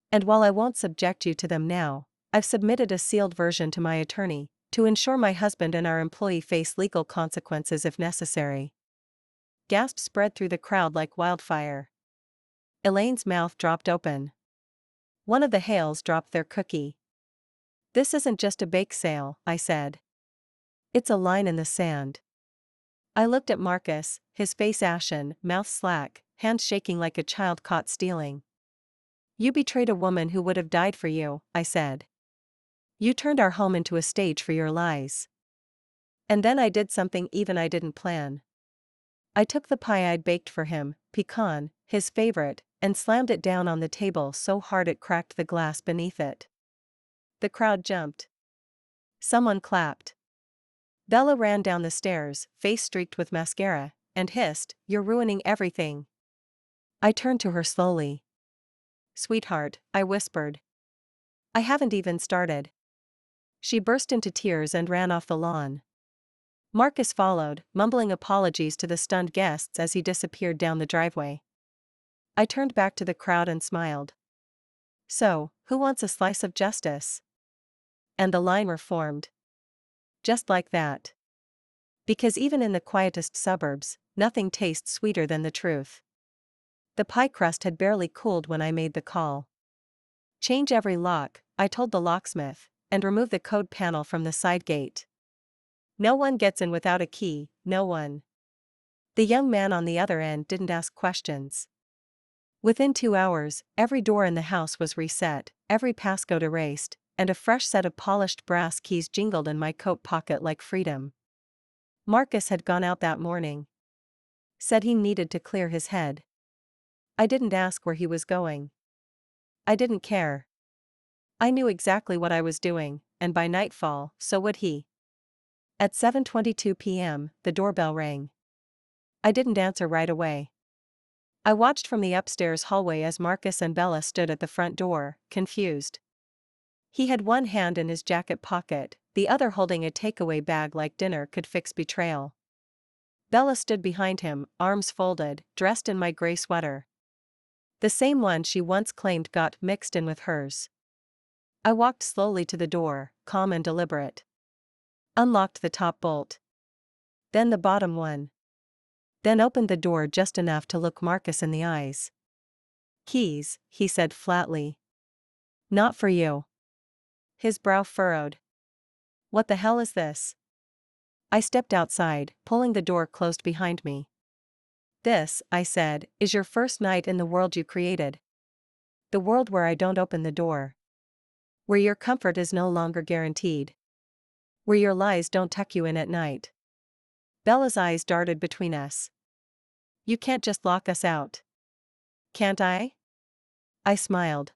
And while I won't subject you to them now, I've submitted a sealed version to my attorney, to ensure my husband and our employee face legal consequences if necessary. Gasps spread through the crowd like wildfire. Elaine's mouth dropped open. One of the Hales dropped their cookie. This isn't just a bake sale, I said. It's a line in the sand. I looked at Marcus, his face ashen, mouth slack, hands shaking like a child caught stealing. You betrayed a woman who would have died for you, I said. You turned our home into a stage for your lies. And then I did something even I didn't plan. I took the pie I'd baked for him, pecan, his favorite, and slammed it down on the table so hard it cracked the glass beneath it. The crowd jumped. Someone clapped. Bella ran down the stairs, face streaked with mascara, and hissed, "You're ruining everything." I turned to her slowly. "Sweetheart," I whispered. "I haven't even started." She burst into tears and ran off the lawn. Marcus followed, mumbling apologies to the stunned guests as he disappeared down the driveway. I turned back to the crowd and smiled. "So, who wants a slice of justice?" And the line reformed. Just like that. Because even in the quietest suburbs, nothing tastes sweeter than the truth. The pie crust had barely cooled when I made the call. "Change every lock," I told the locksmith, "and remove the code panel from the side gate. No one gets in without a key, no one." The young man on the other end didn't ask questions. Within 2 hours, every door in the house was reset, every passcode erased, and a fresh set of polished brass keys jingled in my coat pocket like freedom. Marcus had gone out that morning. Said he needed to clear his head. I didn't ask where he was going. I didn't care. I knew exactly what I was doing, and by nightfall, so would he. At 7:22 p.m., the doorbell rang. I didn't answer right away. I watched from the upstairs hallway as Marcus and Bella stood at the front door, confused. He had one hand in his jacket pocket, the other holding a takeaway bag like dinner could fix betrayal. Bella stood behind him, arms folded, dressed in my gray sweater. The same one she once claimed got mixed in with hers. I walked slowly to the door, calm and deliberate. Unlocked the top bolt. Then the bottom one. Then opened the door just enough to look Marcus in the eyes. "Keys," he said flatly. "Not for you." His brow furrowed. "What the hell is this?" I stepped outside, pulling the door closed behind me. "This," I said, "is your first night in the world you created. The world where I don't open the door. Where your comfort is no longer guaranteed. Where your lies don't tuck you in at night." Bella's eyes darted between us. "You can't just lock us out." "Can't I?" I smiled.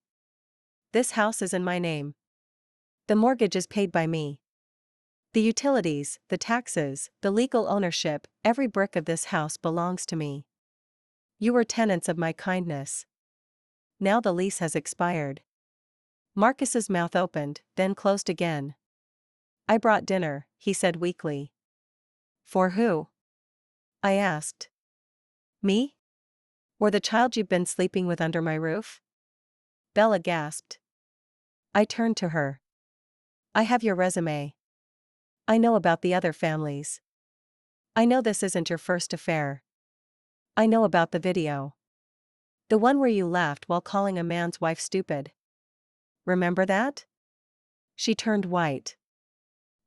"This house is in my name. The mortgage is paid by me. The utilities, the taxes, the legal ownership, every brick of this house belongs to me. You were tenants of my kindness. Now the lease has expired." Marcus's mouth opened, then closed again. "I brought dinner," he said weakly. "For who?" I asked. "Me? Or the child you've been sleeping with under my roof?" Bella gasped. I turned to her. "I have your resume. I know about the other families. I know this isn't your first affair. I know about the video. The one where you laughed while calling a man's wife stupid. Remember that?" She turned white.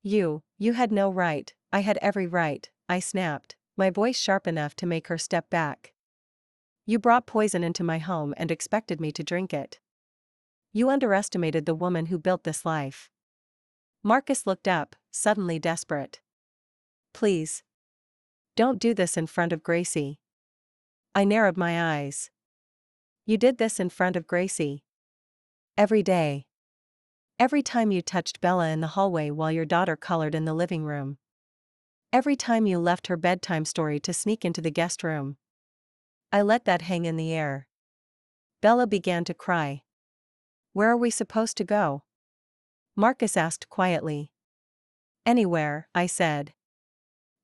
You had no right." "I had every right," I snapped, my voice sharp enough to make her step back. "You brought poison into my home and expected me to drink it. You underestimated the woman who built this life." Marcus looked up, suddenly desperate. "Please. Don't do this in front of Gracie." I narrowed my eyes. "You did this in front of Gracie. Every day. Every time you touched Bella in the hallway while your daughter colored in the living room. Every time you left her bedtime story to sneak into the guest room." I let that hang in the air. Bella began to cry. "Where are we supposed to go?" Marcus asked quietly. "Anywhere," I said.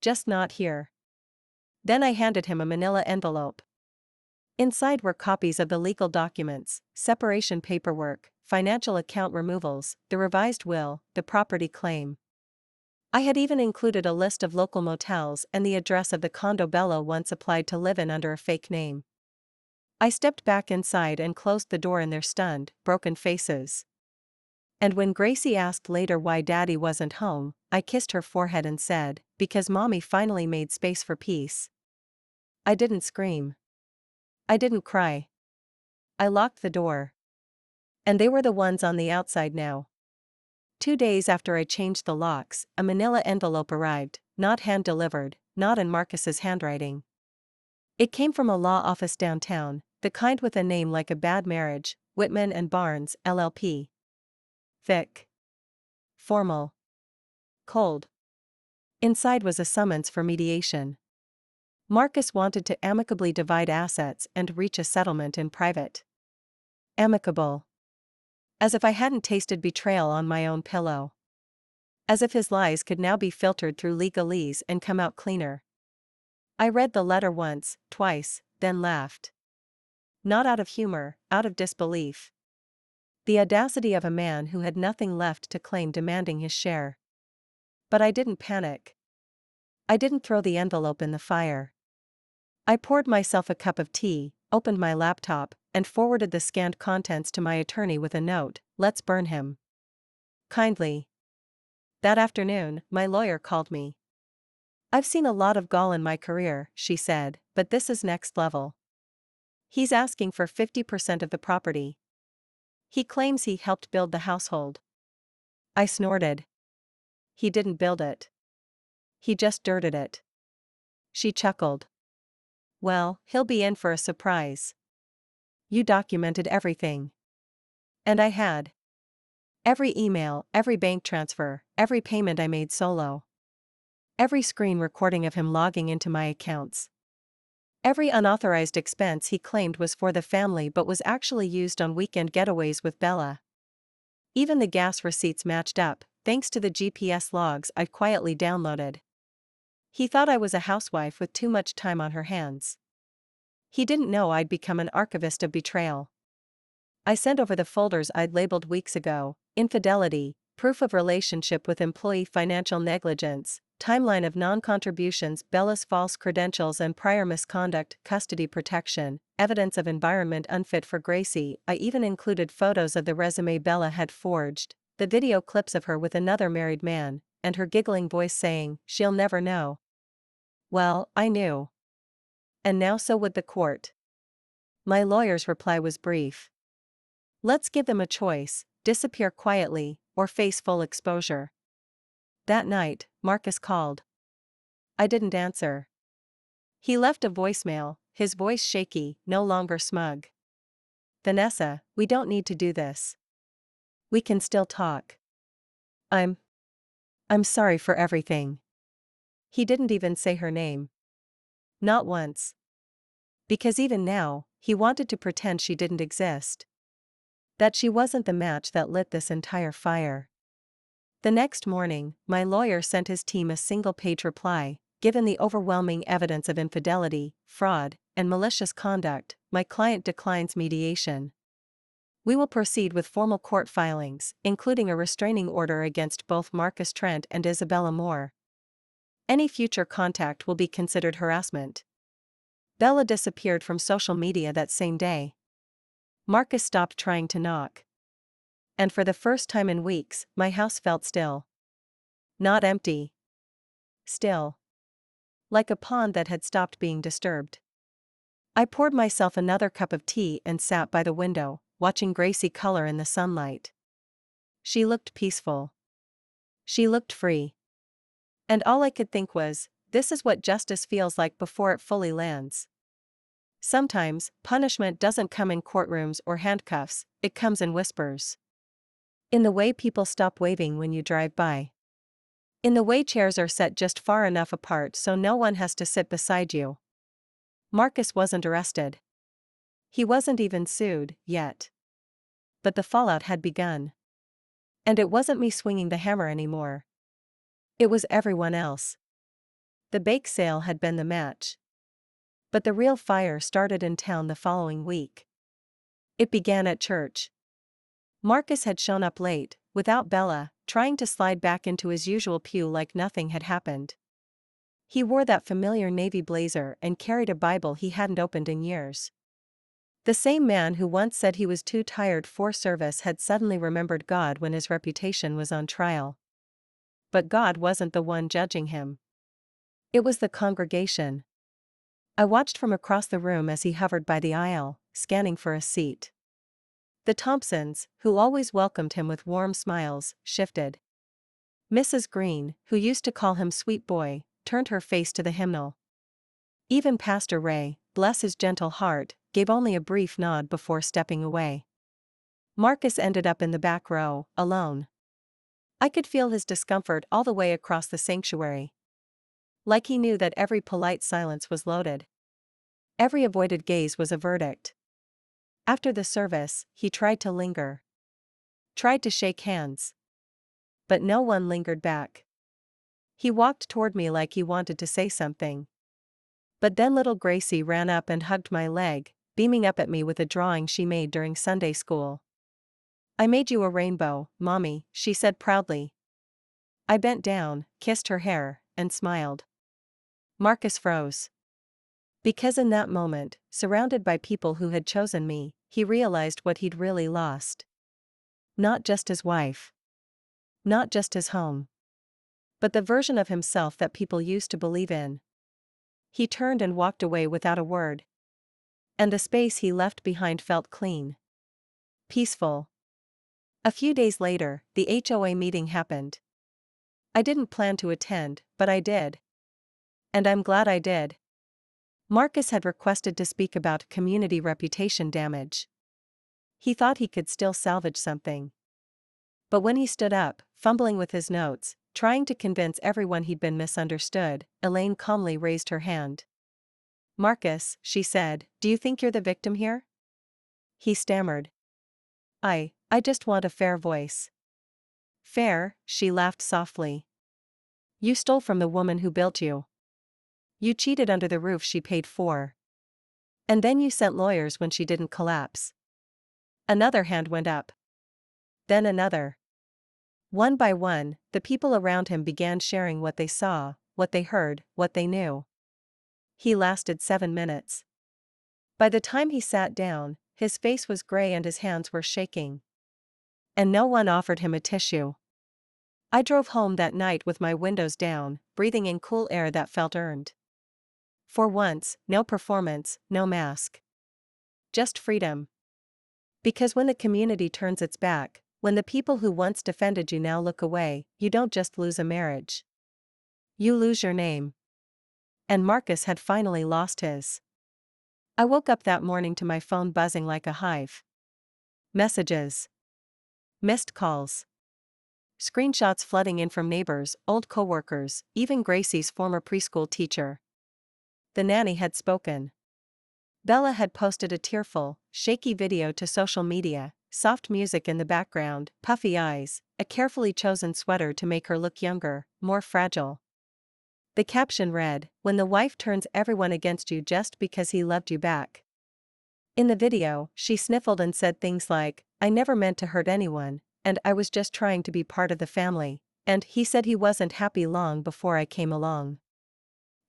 "Just not here." Then I handed him a manila envelope. Inside were copies of the legal documents, separation paperwork, financial account removals, the revised will, the property claim. I had even included a list of local motels and the address of the condo Bella once applied to live in under a fake name. I stepped back inside and closed the door in their stunned, broken faces. And when Gracie asked later why Daddy wasn't home, I kissed her forehead and said, "Because Mommy finally made space for peace." I didn't scream. I didn't cry. I locked the door. And they were the ones on the outside now. 2 days after I changed the locks, a manila envelope arrived, not hand-delivered, not in Marcus's handwriting. It came from a law office downtown, the kind with a name like a bad marriage, Whitman and Barnes, LLP. Thick. Formal. Cold. Inside was a summons for mediation. Marcus wanted to amicably divide assets and reach a settlement in private. Amicable. As if I hadn't tasted betrayal on my own pillow. As if his lies could now be filtered through legalese and come out cleaner. I read the letter once, twice, then laughed. Not out of humor, out of disbelief. The audacity of a man who had nothing left to claim demanding his share. But I didn't panic. I didn't throw the envelope in the fire. I poured myself a cup of tea, opened my laptop, and forwarded the scanned contents to my attorney with a note, "Let's burn him. Kindly." That afternoon, my lawyer called me. "I've seen a lot of gall in my career," she said, "but this is next level. He's asking for 50% of the property. He claims he helped build the household." I snorted. "He didn't build it. He just dirted it." She chuckled. "Well, he'll be in for a surprise. You documented everything." And I had. Every email, every bank transfer, every payment I made solo. Every screen recording of him logging into my accounts. Every unauthorized expense he claimed was for the family but was actually used on weekend getaways with Bella. Even the gas receipts matched up, thanks to the GPS logs I'd quietly downloaded. He thought I was a housewife with too much time on her hands. He didn't know I'd become an archivist of betrayal. I sent over the folders I'd labeled weeks ago: infidelity, proof of relationship with employee, financial negligence, timeline of non-contributions, Bella's false credentials and prior misconduct, custody protection, evidence of environment unfit for Gracie. I even included photos of the resume Bella had forged, the video clips of her with another married man, and her giggling voice saying, "She'll never know." Well, I knew. And now so would the court. My lawyer's reply was brief. "Let's give them a choice: disappear quietly, or face full exposure." That night, Marcus called. I didn't answer. He left a voicemail, his voice shaky, no longer smug. "Vanessa, we don't need to do this. We can still talk. I'm sorry for everything." He didn't even say her name. Not once. Because even now, he wanted to pretend she didn't exist. That she wasn't the match that lit this entire fire. The next morning, my lawyer sent his team a single-page reply. "Given the overwhelming evidence of infidelity, fraud, and malicious conduct, my client declines mediation. We will proceed with formal court filings, including a restraining order against both Marcus Trent and Isabella Moore. Any future contact will be considered harassment." Bella disappeared from social media that same day. Marcus stopped trying to knock. And for the first time in weeks, my house felt still. Not empty. Still. Like a pond that had stopped being disturbed. I poured myself another cup of tea and sat by the window, watching Gracie color in the sunlight. She looked peaceful. She looked free. And all I could think was, this is what justice feels like before it fully lands. Sometimes, punishment doesn't come in courtrooms or handcuffs, it comes in whispers. In the way people stop waving when you drive by. In the way chairs are set just far enough apart so no one has to sit beside you. Marcus wasn't arrested. He wasn't even sued, yet. But the fallout had begun. And it wasn't me swinging the hammer anymore. It was everyone else. The bake sale had been the match. But the real fire started in town the following week. It began at church. Marcus had shown up late, without Bella, trying to slide back into his usual pew like nothing had happened. He wore that familiar navy blazer and carried a Bible he hadn't opened in years. The same man who once said he was too tired for service had suddenly remembered God when his reputation was on trial. But God wasn't the one judging him. It was the congregation. I watched from across the room as he hovered by the aisle, scanning for a seat. The Thompsons, who always welcomed him with warm smiles, shifted. Mrs. Green, who used to call him sweet boy, turned her face to the hymnal. Even Pastor Ray, bless his gentle heart, gave only a brief nod before stepping away. Marcus ended up in the back row, alone. I could feel his discomfort all the way across the sanctuary. Like he knew that every polite silence was loaded. Every avoided gaze was a verdict. After the service, he tried to linger. Tried to shake hands. But no one lingered back. He walked toward me like he wanted to say something. But then little Gracie ran up and hugged my leg, beaming up at me with a drawing she made during Sunday school. "I made you a rainbow, Mommy," she said proudly. I bent down, kissed her hair, and smiled. Marcus froze. Because in that moment, surrounded by people who had chosen me, he realized what he'd really lost. Not just his wife. Not just his home. But the version of himself that people used to believe in. He turned and walked away without a word. And the space he left behind felt clean. Peaceful. A few days later, the HOA meeting happened. I didn't plan to attend, but I did. And I'm glad I did. Marcus had requested to speak about community reputation damage. He thought he could still salvage something. But when he stood up, fumbling with his notes, trying to convince everyone he'd been misunderstood, Elaine calmly raised her hand. "Marcus," she said, "do you think you're the victim here?" He stammered. I just want a fair voice." "Fair?" She laughed softly. "You stole from the woman who built you. You cheated under the roof she paid for. And then you sent lawyers when she didn't collapse." Another hand went up. Then another. One by one, the people around him began sharing what they saw, what they heard, what they knew. He lasted 7 minutes. By the time he sat down, his face was gray and his hands were shaking. And no one offered him a tissue. I drove home that night with my windows down, breathing in cool air that felt earned. For once, no performance, no mask. Just freedom. Because when the community turns its back, when the people who once defended you now look away, you don't just lose a marriage. You lose your name. And Marcus had finally lost his. I woke up that morning to my phone buzzing like a hive. Messages. Missed calls. Screenshots flooding in from neighbors, old coworkers, even Gracie's former preschool teacher. The nanny had spoken. Bella had posted a tearful, shaky video to social media, soft music in the background, puffy eyes, a carefully chosen sweater to make her look younger, more fragile. The caption read, "When the wife turns everyone against you just because he loved you back." In the video, she sniffled and said things like, "I never meant to hurt anyone, and I was just trying to be part of the family, and he said he wasn't happy long before I came along."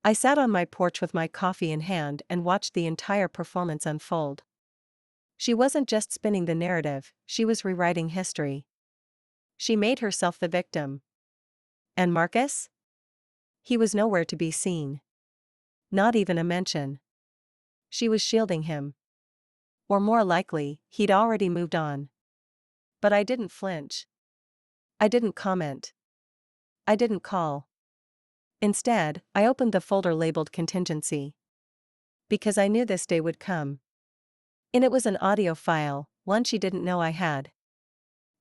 I sat on my porch with my coffee in hand and watched the entire performance unfold. She wasn't just spinning the narrative, she was rewriting history. She made herself the victim. And Marcus? He was nowhere to be seen. Not even a mention. She was shielding him. Or more likely, he'd already moved on. But I didn't flinch. I didn't comment. I didn't call. Instead, I opened the folder labeled contingency. Because I knew this day would come. In it was an audio file, one she didn't know I had.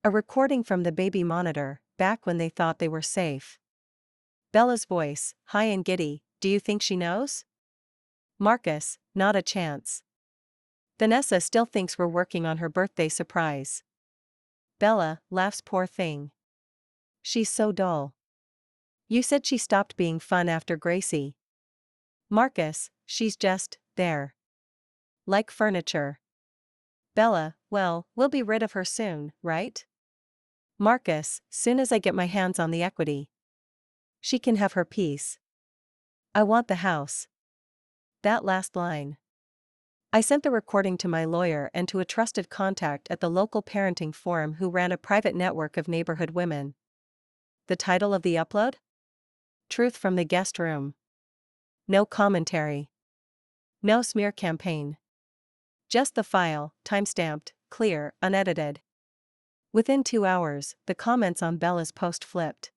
A recording from the baby monitor, back when they thought they were safe. Bella's voice, high and giddy, "Do you think she knows?" Marcus, "Not a chance. Vanessa still thinks we're working on her birthday surprise." Bella, laughs, "Poor thing. She's so dull. You said she stopped being fun after Gracie." Marcus, "She's just there. Like furniture." Bella, "Well, we'll be rid of her soon, right?" Marcus, "Soon as I get my hands on the equity. She can have her piece. I want the house." That last line. I sent the recording to my lawyer and to a trusted contact at the local parenting forum who ran a private network of neighborhood women. The title of the upload? Truth from the guest room. No commentary. No smear campaign. Just the file, timestamped, clear, unedited. Within 2 hours, the comments on Bella's post flipped.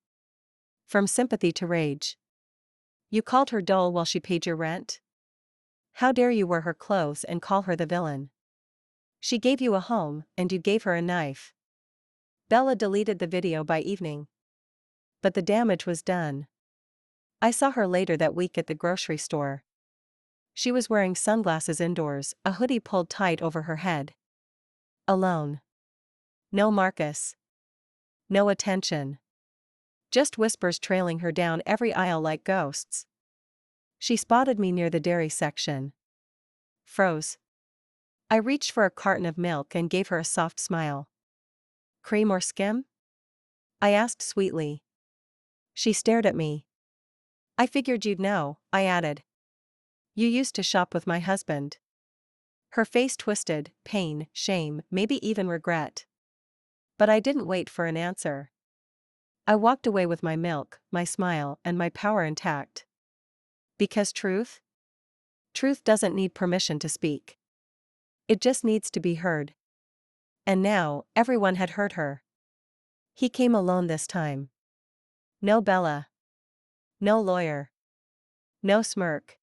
From sympathy to rage. You called her dull while she paid your rent? How dare you wear her clothes and call her the villain? She gave you a home, and you gave her a knife. Bella deleted the video by evening. But the damage was done. I saw her later that week at the grocery store. She was wearing sunglasses indoors, a hoodie pulled tight over her head. Alone. No Marcus. No attention. Just whispers trailing her down every aisle like ghosts. She spotted me near the dairy section. Froze. I reached for a carton of milk and gave her a soft smile. Cream or skim? I asked sweetly. She stared at me. I figured you'd know, I added. You used to shop with my husband. Her face twisted, pain, shame, maybe even regret. But I didn't wait for an answer. I walked away with my milk, my smile, and my power intact. Because truth? Truth doesn't need permission to speak. It just needs to be heard. And now, everyone had heard her. He came alone this time. No Bella. No lawyer. No smirk.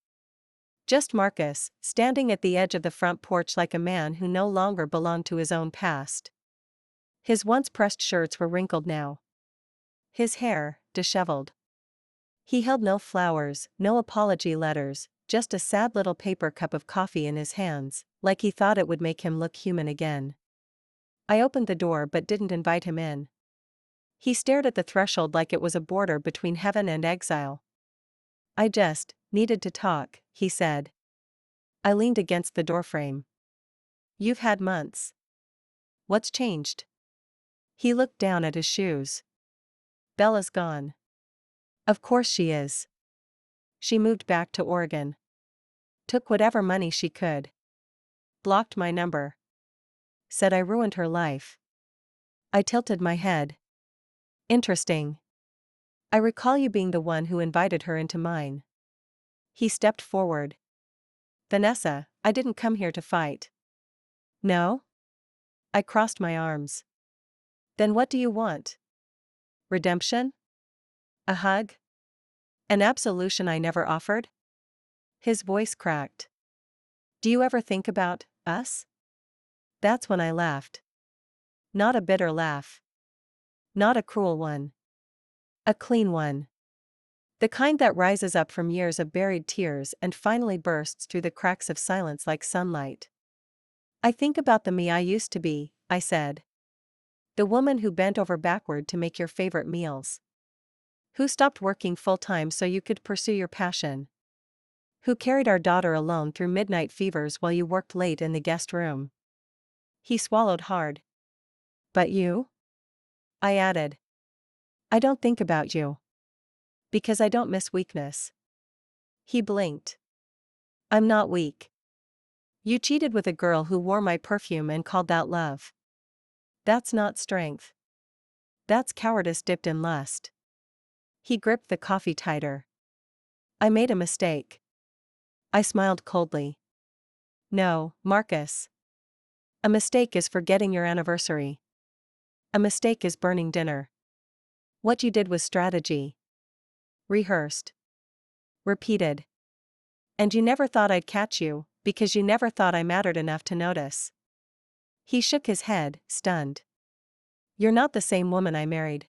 Just Marcus, standing at the edge of the front porch like a man who no longer belonged to his own past. His once pressed shirts were wrinkled now. His hair, disheveled. He held no flowers, no apology letters, just a sad little paper cup of coffee in his hands, like he thought it would make him look human again. I opened the door but didn't invite him in. He stared at the threshold like it was a border between heaven and exile. I just needed to talk, he said. I leaned against the doorframe. You've had months. What's changed? He looked down at his shoes. Bella's gone. Of course she is. She moved back to Oregon. Took whatever money she could. Blocked my number. Said I ruined her life. I tilted my head. Interesting. I recall you being the one who invited her into mine. He stepped forward. Vanessa, I didn't come here to fight. No? I crossed my arms. Then what do you want? Redemption? A hug? An absolution I never offered? His voice cracked. Do you ever think about us? That's when I laughed. Not a bitter laugh. Not a cruel one. A clean one. The kind that rises up from years of buried tears and finally bursts through the cracks of silence like sunlight. I think about the me I used to be, I said. The woman who bent over backward to make your favorite meals. Who stopped working full-time so you could pursue your passion. Who carried our daughter alone through midnight fevers while you worked late in the guest room. He swallowed hard. But you? I added. I don't think about you. Because I don't miss weakness. He blinked. I'm not weak. You cheated with a girl who wore my perfume and called that love. That's not strength. That's cowardice dipped in lust. He gripped the coffee tighter. I made a mistake. I smiled coldly. No, Marcus. A mistake is forgetting your anniversary. A mistake is burning dinner. What you did was strategy. Rehearsed. Repeated. And you never thought I'd catch you, because you never thought I mattered enough to notice. He shook his head, stunned. You're not the same woman I married.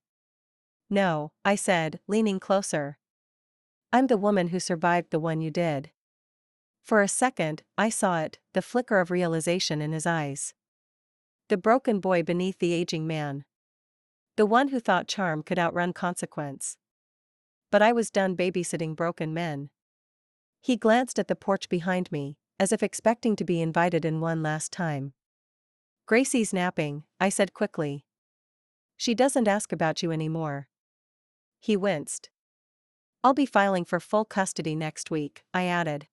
No, I said, leaning closer. I'm the woman who survived the one you did. For a second, I saw it, the flicker of realization in his eyes. The broken boy beneath the aging man. The one who thought charm could outrun consequence. But I was done babysitting broken men. He glanced at the porch behind me, as if expecting to be invited in one last time. Gracie's napping, I said quickly. She doesn't ask about you anymore. He winced. I'll be filing for full custody next week, I added.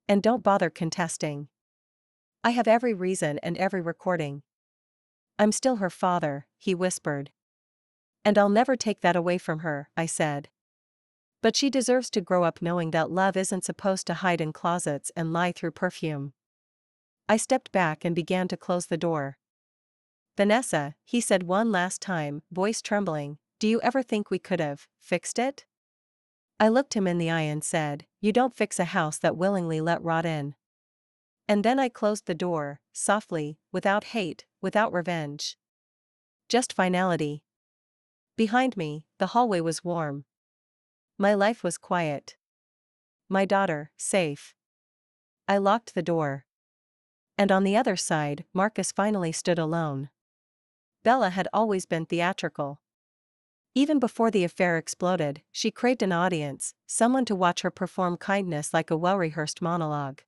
And don't bother contesting. I have every reason and every recording. I'm still her father, he whispered. And I'll never take that away from her, I said. But she deserves to grow up knowing that love isn't supposed to hide in closets and lie through perfume. I stepped back and began to close the door. Vanessa, he said one last time, voice trembling, do you ever think we could have fixed it? I looked him in the eye and said, you don't fix a house that willingly let rot in. And then I closed the door, softly, without hate, without revenge. Just finality. Behind me, the hallway was warm. My life was quiet. My daughter, safe. I locked the door. And on the other side, Marcus finally stood alone. Bella had always been theatrical. Even before the affair exploded, she craved an audience, someone to watch her perform kindness like a well-rehearsed monologue.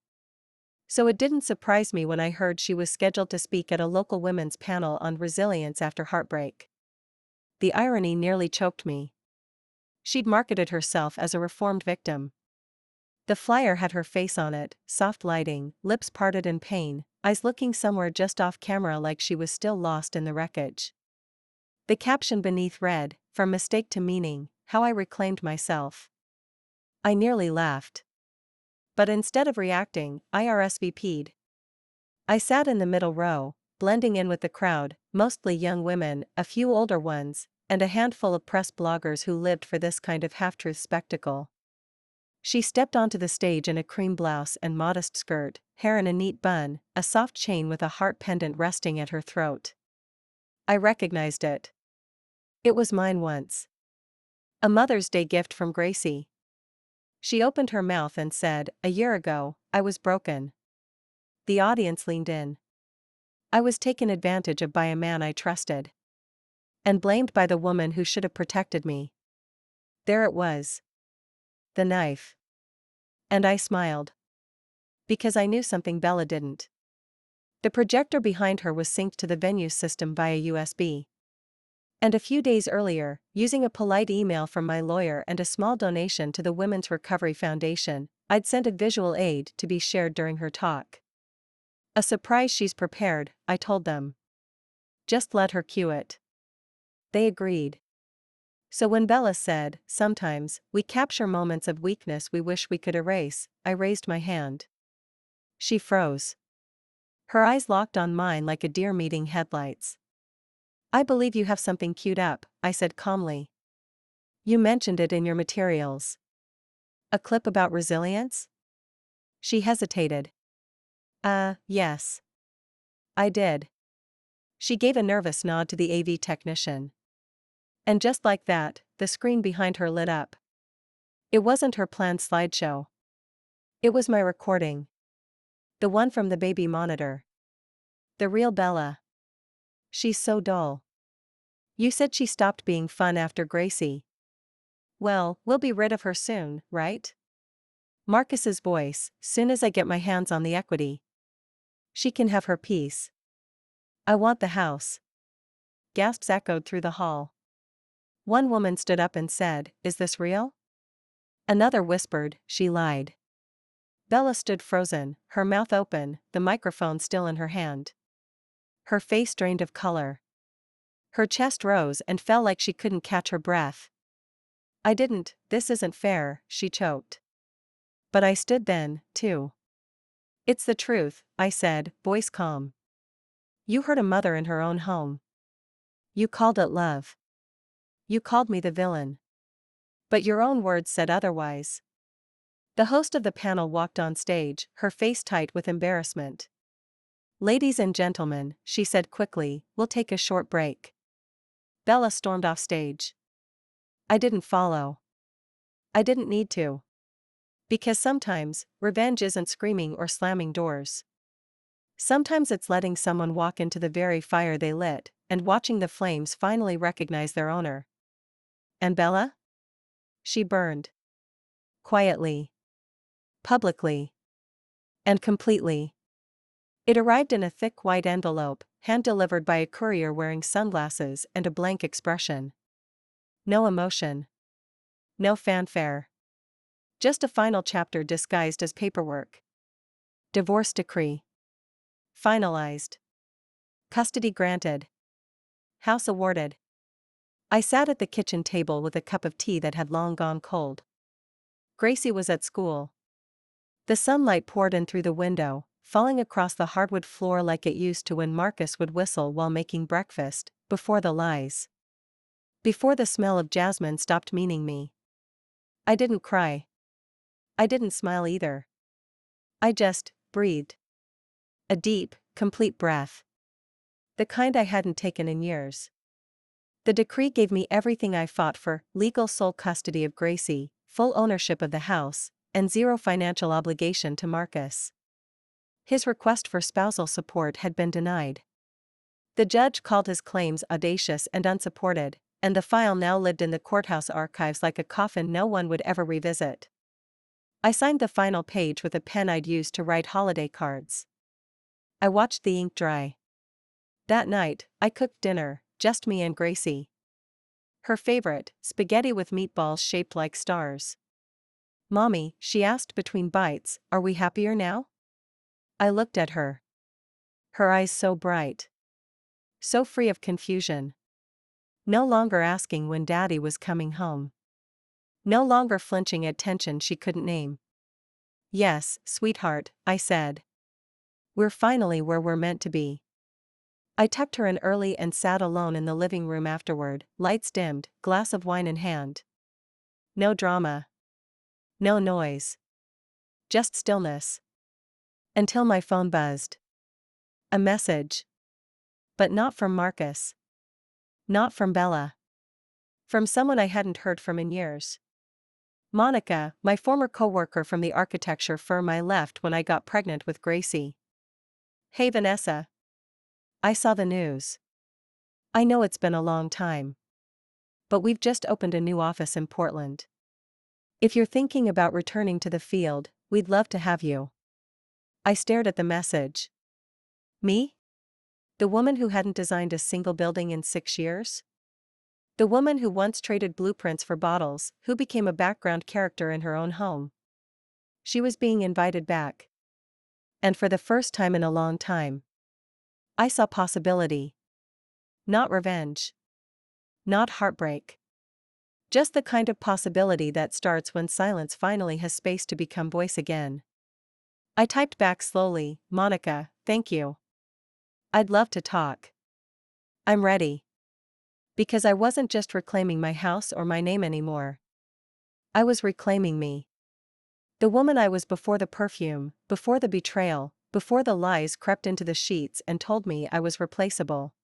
So it didn't surprise me when I heard she was scheduled to speak at a local women's panel on resilience after heartbreak. The irony nearly choked me. She'd marketed herself as a reformed victim. The flyer had her face on it, soft lighting, lips parted in pain, eyes looking somewhere just off camera like she was still lost in the wreckage. The caption beneath read, "From mistake to meaning, how I reclaimed myself." I nearly laughed. But instead of reacting, I RSVP'd. I sat in the middle row, blending in with the crowd, mostly young women, a few older ones, and a handful of press bloggers who lived for this kind of half-truth spectacle. She stepped onto the stage in a cream blouse and modest skirt, hair in a neat bun, a soft chain with a heart pendant resting at her throat. I recognized it. It was mine once. A Mother's Day gift from Gracie. She opened her mouth and said, "A year ago, I was broken." The audience leaned in. I was taken advantage of by a man I trusted. And blamed by the woman who should have protected me. There it was. The knife. And I smiled. Because I knew something Bella didn't. The projector behind her was synced to the venue's system via USB. And a few days earlier, using a polite email from my lawyer and a small donation to the Women's Recovery Foundation, I'd sent a visual aid to be shared during her talk. A surprise she's prepared, I told them. Just let her cue it. They agreed. So when Bella said, "Sometimes, we capture moments of weakness we wish we could erase," I raised my hand. She froze. Her eyes locked on mine like a deer meeting headlights. "I believe you have something queued up," I said calmly. "You mentioned it in your materials. A clip about resilience?" She hesitated. Yes. I did." She gave a nervous nod to the AV technician. And just like that, the screen behind her lit up. It wasn't her planned slideshow. It was my recording. The one from the baby monitor. The real Bella. She's so dull. You said she stopped being fun after Gracie. Well, we'll be rid of her soon, right? Marcus's voice, soon as I get my hands on the equity. She can have her piece. I want the house. Gasps echoed through the hall. One woman stood up and said, "Is this real?" Another whispered, "She lied." Bella stood frozen, her mouth open, the microphone still in her hand. Her face drained of color. Her chest rose and fell like she couldn't catch her breath. "This isn't fair," she choked. But I stood then, too. "It's the truth," I said, voice calm. "You hurt a mother in her own home. You called it love. You called me the villain. But your own words said otherwise." The host of the panel walked on stage, her face tight with embarrassment. "Ladies and gentlemen," she said quickly, "we'll take a short break." Bella stormed off stage. I didn't follow. I didn't need to. Because sometimes, revenge isn't screaming or slamming doors. Sometimes it's letting someone walk into the very fire they lit, and watching the flames finally recognize their owner. And Bella? She burned. Quietly. Publicly. And completely. It arrived in a thick white envelope, hand-delivered by a courier wearing sunglasses and a blank expression. No emotion. No fanfare. Just a final chapter disguised as paperwork. Divorce decree. Finalized. Custody granted. House awarded. I sat at the kitchen table with a cup of tea that had long gone cold. Gracie was at school. The sunlight poured in through the window, falling across the hardwood floor like it used to when Marcus would whistle while making breakfast, before the lies. Before the smell of jasmine stopped meaning me. I didn't cry. I didn't smile either. I just breathed. A deep, complete breath. The kind I hadn't taken in years. The decree gave me everything I fought for: legal sole custody of Gracie, full ownership of the house, and zero financial obligation to Marcus. His request for spousal support had been denied. The judge called his claims audacious and unsupported, and the file now lived in the courthouse archives like a coffin no one would ever revisit. I signed the final page with a pen I'd used to write holiday cards. I watched the ink dry. That night, I cooked dinner, just me and Gracie. Her favorite, spaghetti with meatballs shaped like stars. "Mommy," she asked between bites, "are we happier now?" I looked at her. Her eyes so bright. So free of confusion. No longer asking when Daddy was coming home. No longer flinching at tension she couldn't name. "Yes, sweetheart," I said. "We're finally where we're meant to be." I tucked her in early and sat alone in the living room afterward, lights dimmed, glass of wine in hand. No drama. No noise. Just stillness. Until my phone buzzed. A message. But not from Marcus. Not from Bella. From someone I hadn't heard from in years. Monica, my former coworker from the architecture firm I left when I got pregnant with Gracie. "Hey Vanessa. I saw the news. I know it's been a long time. But we've just opened a new office in Portland. If you're thinking about returning to the field, we'd love to have you." I stared at the message. Me? The woman who hadn't designed a single building in 6 years? The woman who once traded blueprints for bottles, who became a background character in her own home. She was being invited back. And for the first time in a long time, I saw possibility. Not revenge. Not heartbreak. Just the kind of possibility that starts when silence finally has space to become voice again. I typed back slowly, "Monica, thank you. I'd love to talk. I'm ready." Because I wasn't just reclaiming my house or my name anymore. I was reclaiming me. The woman I was before the perfume, before the betrayal, before the lies crept into the sheets and told me I was replaceable.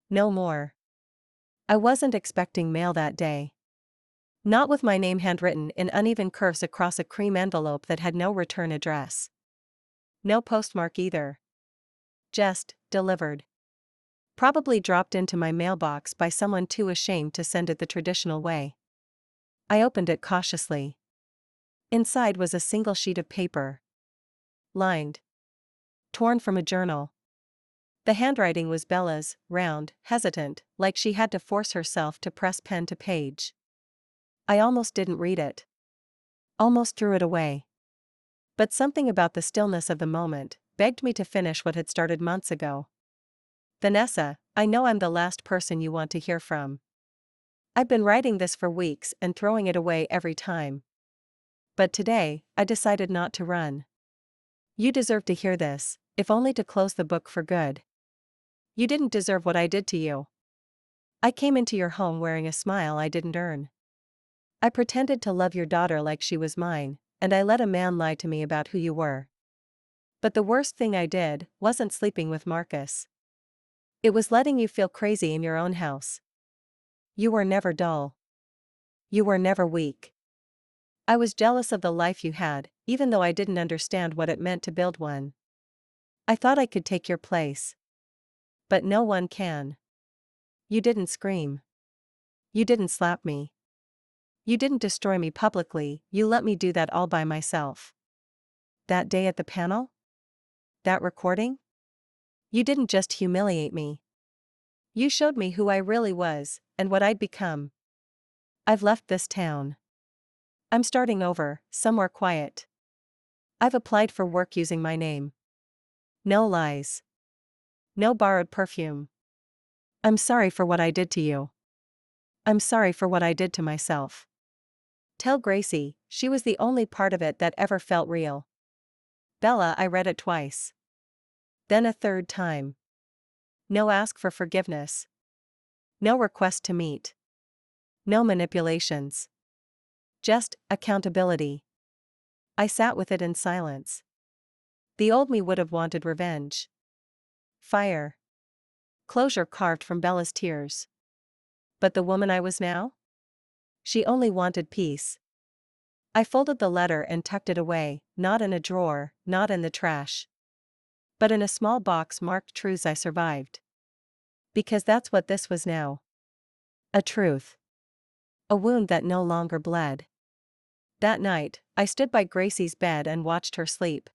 No more. I wasn't expecting mail that day. Not with my name handwritten in uneven curves across a cream envelope that had no return address. No postmark either. Just, delivered. Probably dropped into my mailbox by someone too ashamed to send it the traditional way. I opened it cautiously. Inside was a single sheet of paper. Lined. Torn from a journal. The handwriting was Bella's, round, hesitant, like she had to force herself to press pen to page. I almost didn't read it. Almost threw it away. But something about the stillness of the moment begged me to finish what had started months ago. "Vanessa, I know I'm the last person you want to hear from. I've been writing this for weeks and throwing it away every time. But today, I decided not to run. You deserve to hear this, if only to close the book for good. You didn't deserve what I did to you. I came into your home wearing a smile I didn't earn. I pretended to love your daughter like she was mine, and I let a man lie to me about who you were. But the worst thing I did wasn't sleeping with Marcus. It was letting you feel crazy in your own house. You were never dull. You were never weak. I was jealous of the life you had, even though I didn't understand what it meant to build one. I thought I could take your place. But no one can. You didn't scream. You didn't slap me. You didn't destroy me publicly, you let me do that all by myself. That day at the panel? That recording? You didn't just humiliate me. You showed me who I really was, and what I'd become. I've left this town. I'm starting over, somewhere quiet. I've applied for work using my name. No lies. No borrowed perfume. I'm sorry for what I did to you. I'm sorry for what I did to myself. Tell Gracie, she was the only part of it that ever felt real. Bella, I read it twice. Then a third time. No ask for forgiveness. No request to meet. No manipulations. Just accountability. I sat with it in silence. The old me would have wanted revenge. Fire. Closure carved from Bella's tears. But the woman I was now? She only wanted peace. I folded the letter and tucked it away, not in a drawer, not in the trash, but in a small box marked Truths I Survived. Because that's what this was now. A truth. A wound that no longer bled. That night, I stood by Gracie's bed and watched her sleep.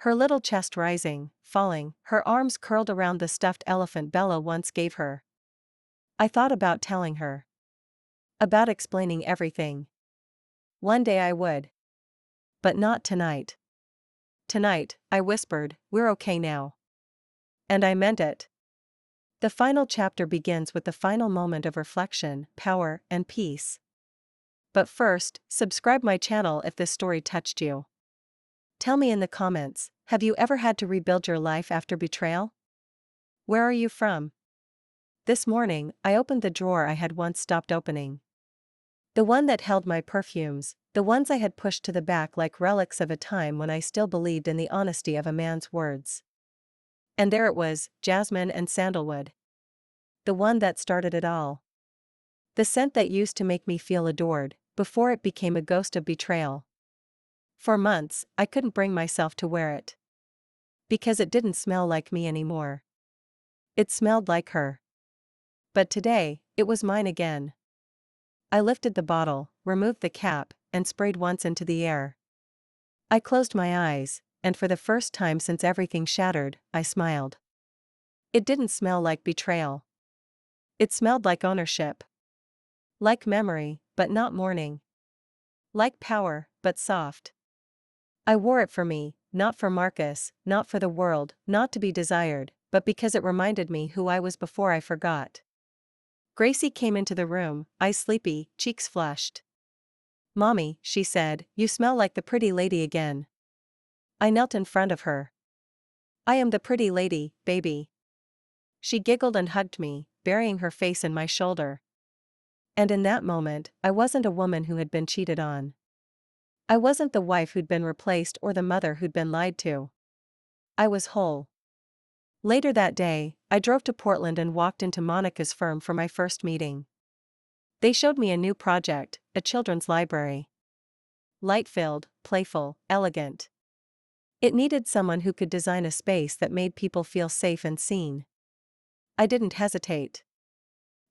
Her little chest rising, falling, her arms curled around the stuffed elephant Bella once gave her. I thought about telling her. About explaining everything. One day I would. But not tonight. Tonight, I whispered, we're okay now. And I meant it. The final chapter begins with the final moment of reflection, power, and peace. But first, subscribe my channel if this story touched you. Tell me in the comments, have you ever had to rebuild your life after betrayal? Where are you from? This morning, I opened the drawer I had once stopped opening. The one that held my perfumes, the ones I had pushed to the back like relics of a time when I still believed in the honesty of a man's words. And there it was, jasmine and sandalwood. The one that started it all. The scent that used to make me feel adored, before it became a ghost of betrayal. For months, I couldn't bring myself to wear it. Because it didn't smell like me anymore. It smelled like her. But today, it was mine again. I lifted the bottle, removed the cap, and sprayed once into the air. I closed my eyes, and for the first time since everything shattered, I smiled. It didn't smell like betrayal. It smelled like ownership. Like memory, but not mourning. Like power, but soft. I wore it for me, not for Marcus, not for the world, not to be desired, but because it reminded me who I was before I forgot. Gracie came into the room, eyes sleepy, cheeks flushed. "Mommy," she said, "you smell like the pretty lady again." I knelt in front of her. "I am the pretty lady, baby." She giggled and hugged me, burying her face in my shoulder. And in that moment, I wasn't a woman who had been cheated on. I wasn't the wife who'd been replaced or the mother who'd been lied to. I was whole. Later that day, I drove to Portland and walked into Monica's firm for my first meeting. They showed me a new project, a children's library. Light-filled, playful, elegant. It needed someone who could design a space that made people feel safe and seen. I didn't hesitate.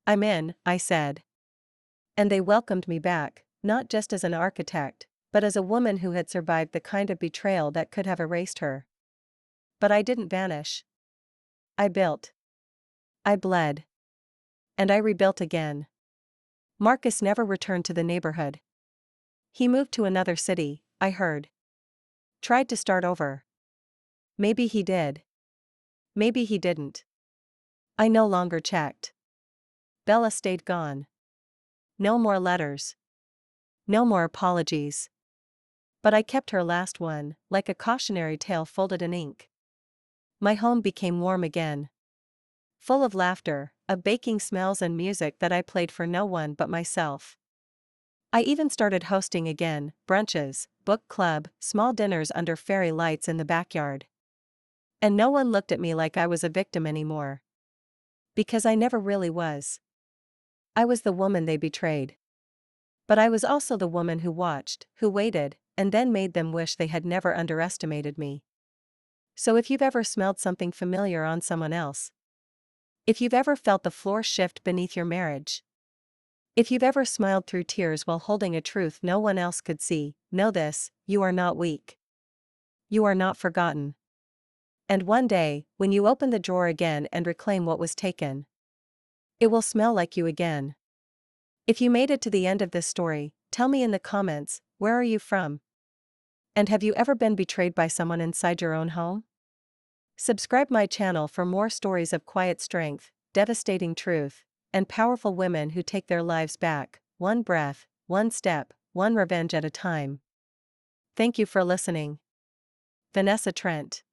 "I'm in," I said. And they welcomed me back, not just as an architect, but as a woman who had survived the kind of betrayal that could have erased her. But I didn't vanish. I built. I bled. And I rebuilt again. Marcus never returned to the neighborhood. He moved to another city, I heard. Tried to start over. Maybe he did. Maybe he didn't. I no longer checked. Bella stayed gone. No more letters. No more apologies. But I kept her last one, like a cautionary tale folded in ink. My home became warm again. Full of laughter, of baking smells and music that I played for no one but myself. I even started hosting again, brunches, book club, small dinners under fairy lights in the backyard. And no one looked at me like I was a victim anymore. Because I never really was. I was the woman they betrayed. But I was also the woman who watched, who waited, and then made them wish they had never underestimated me. So if you've ever smelled something familiar on someone else, if you've ever felt the floor shift beneath your marriage, if you've ever smiled through tears while holding a truth no one else could see, know this: you are not weak. You are not forgotten. And one day, when you open the drawer again and reclaim what was taken, it will smell like you again. If you made it to the end of this story, tell me in the comments, where are you from? And have you ever been betrayed by someone inside your own home? Subscribe my channel for more stories of quiet strength, devastating truth, and powerful women who take their lives back, one breath, one step, one revenge at a time. Thank you for listening. Vanessa Trent.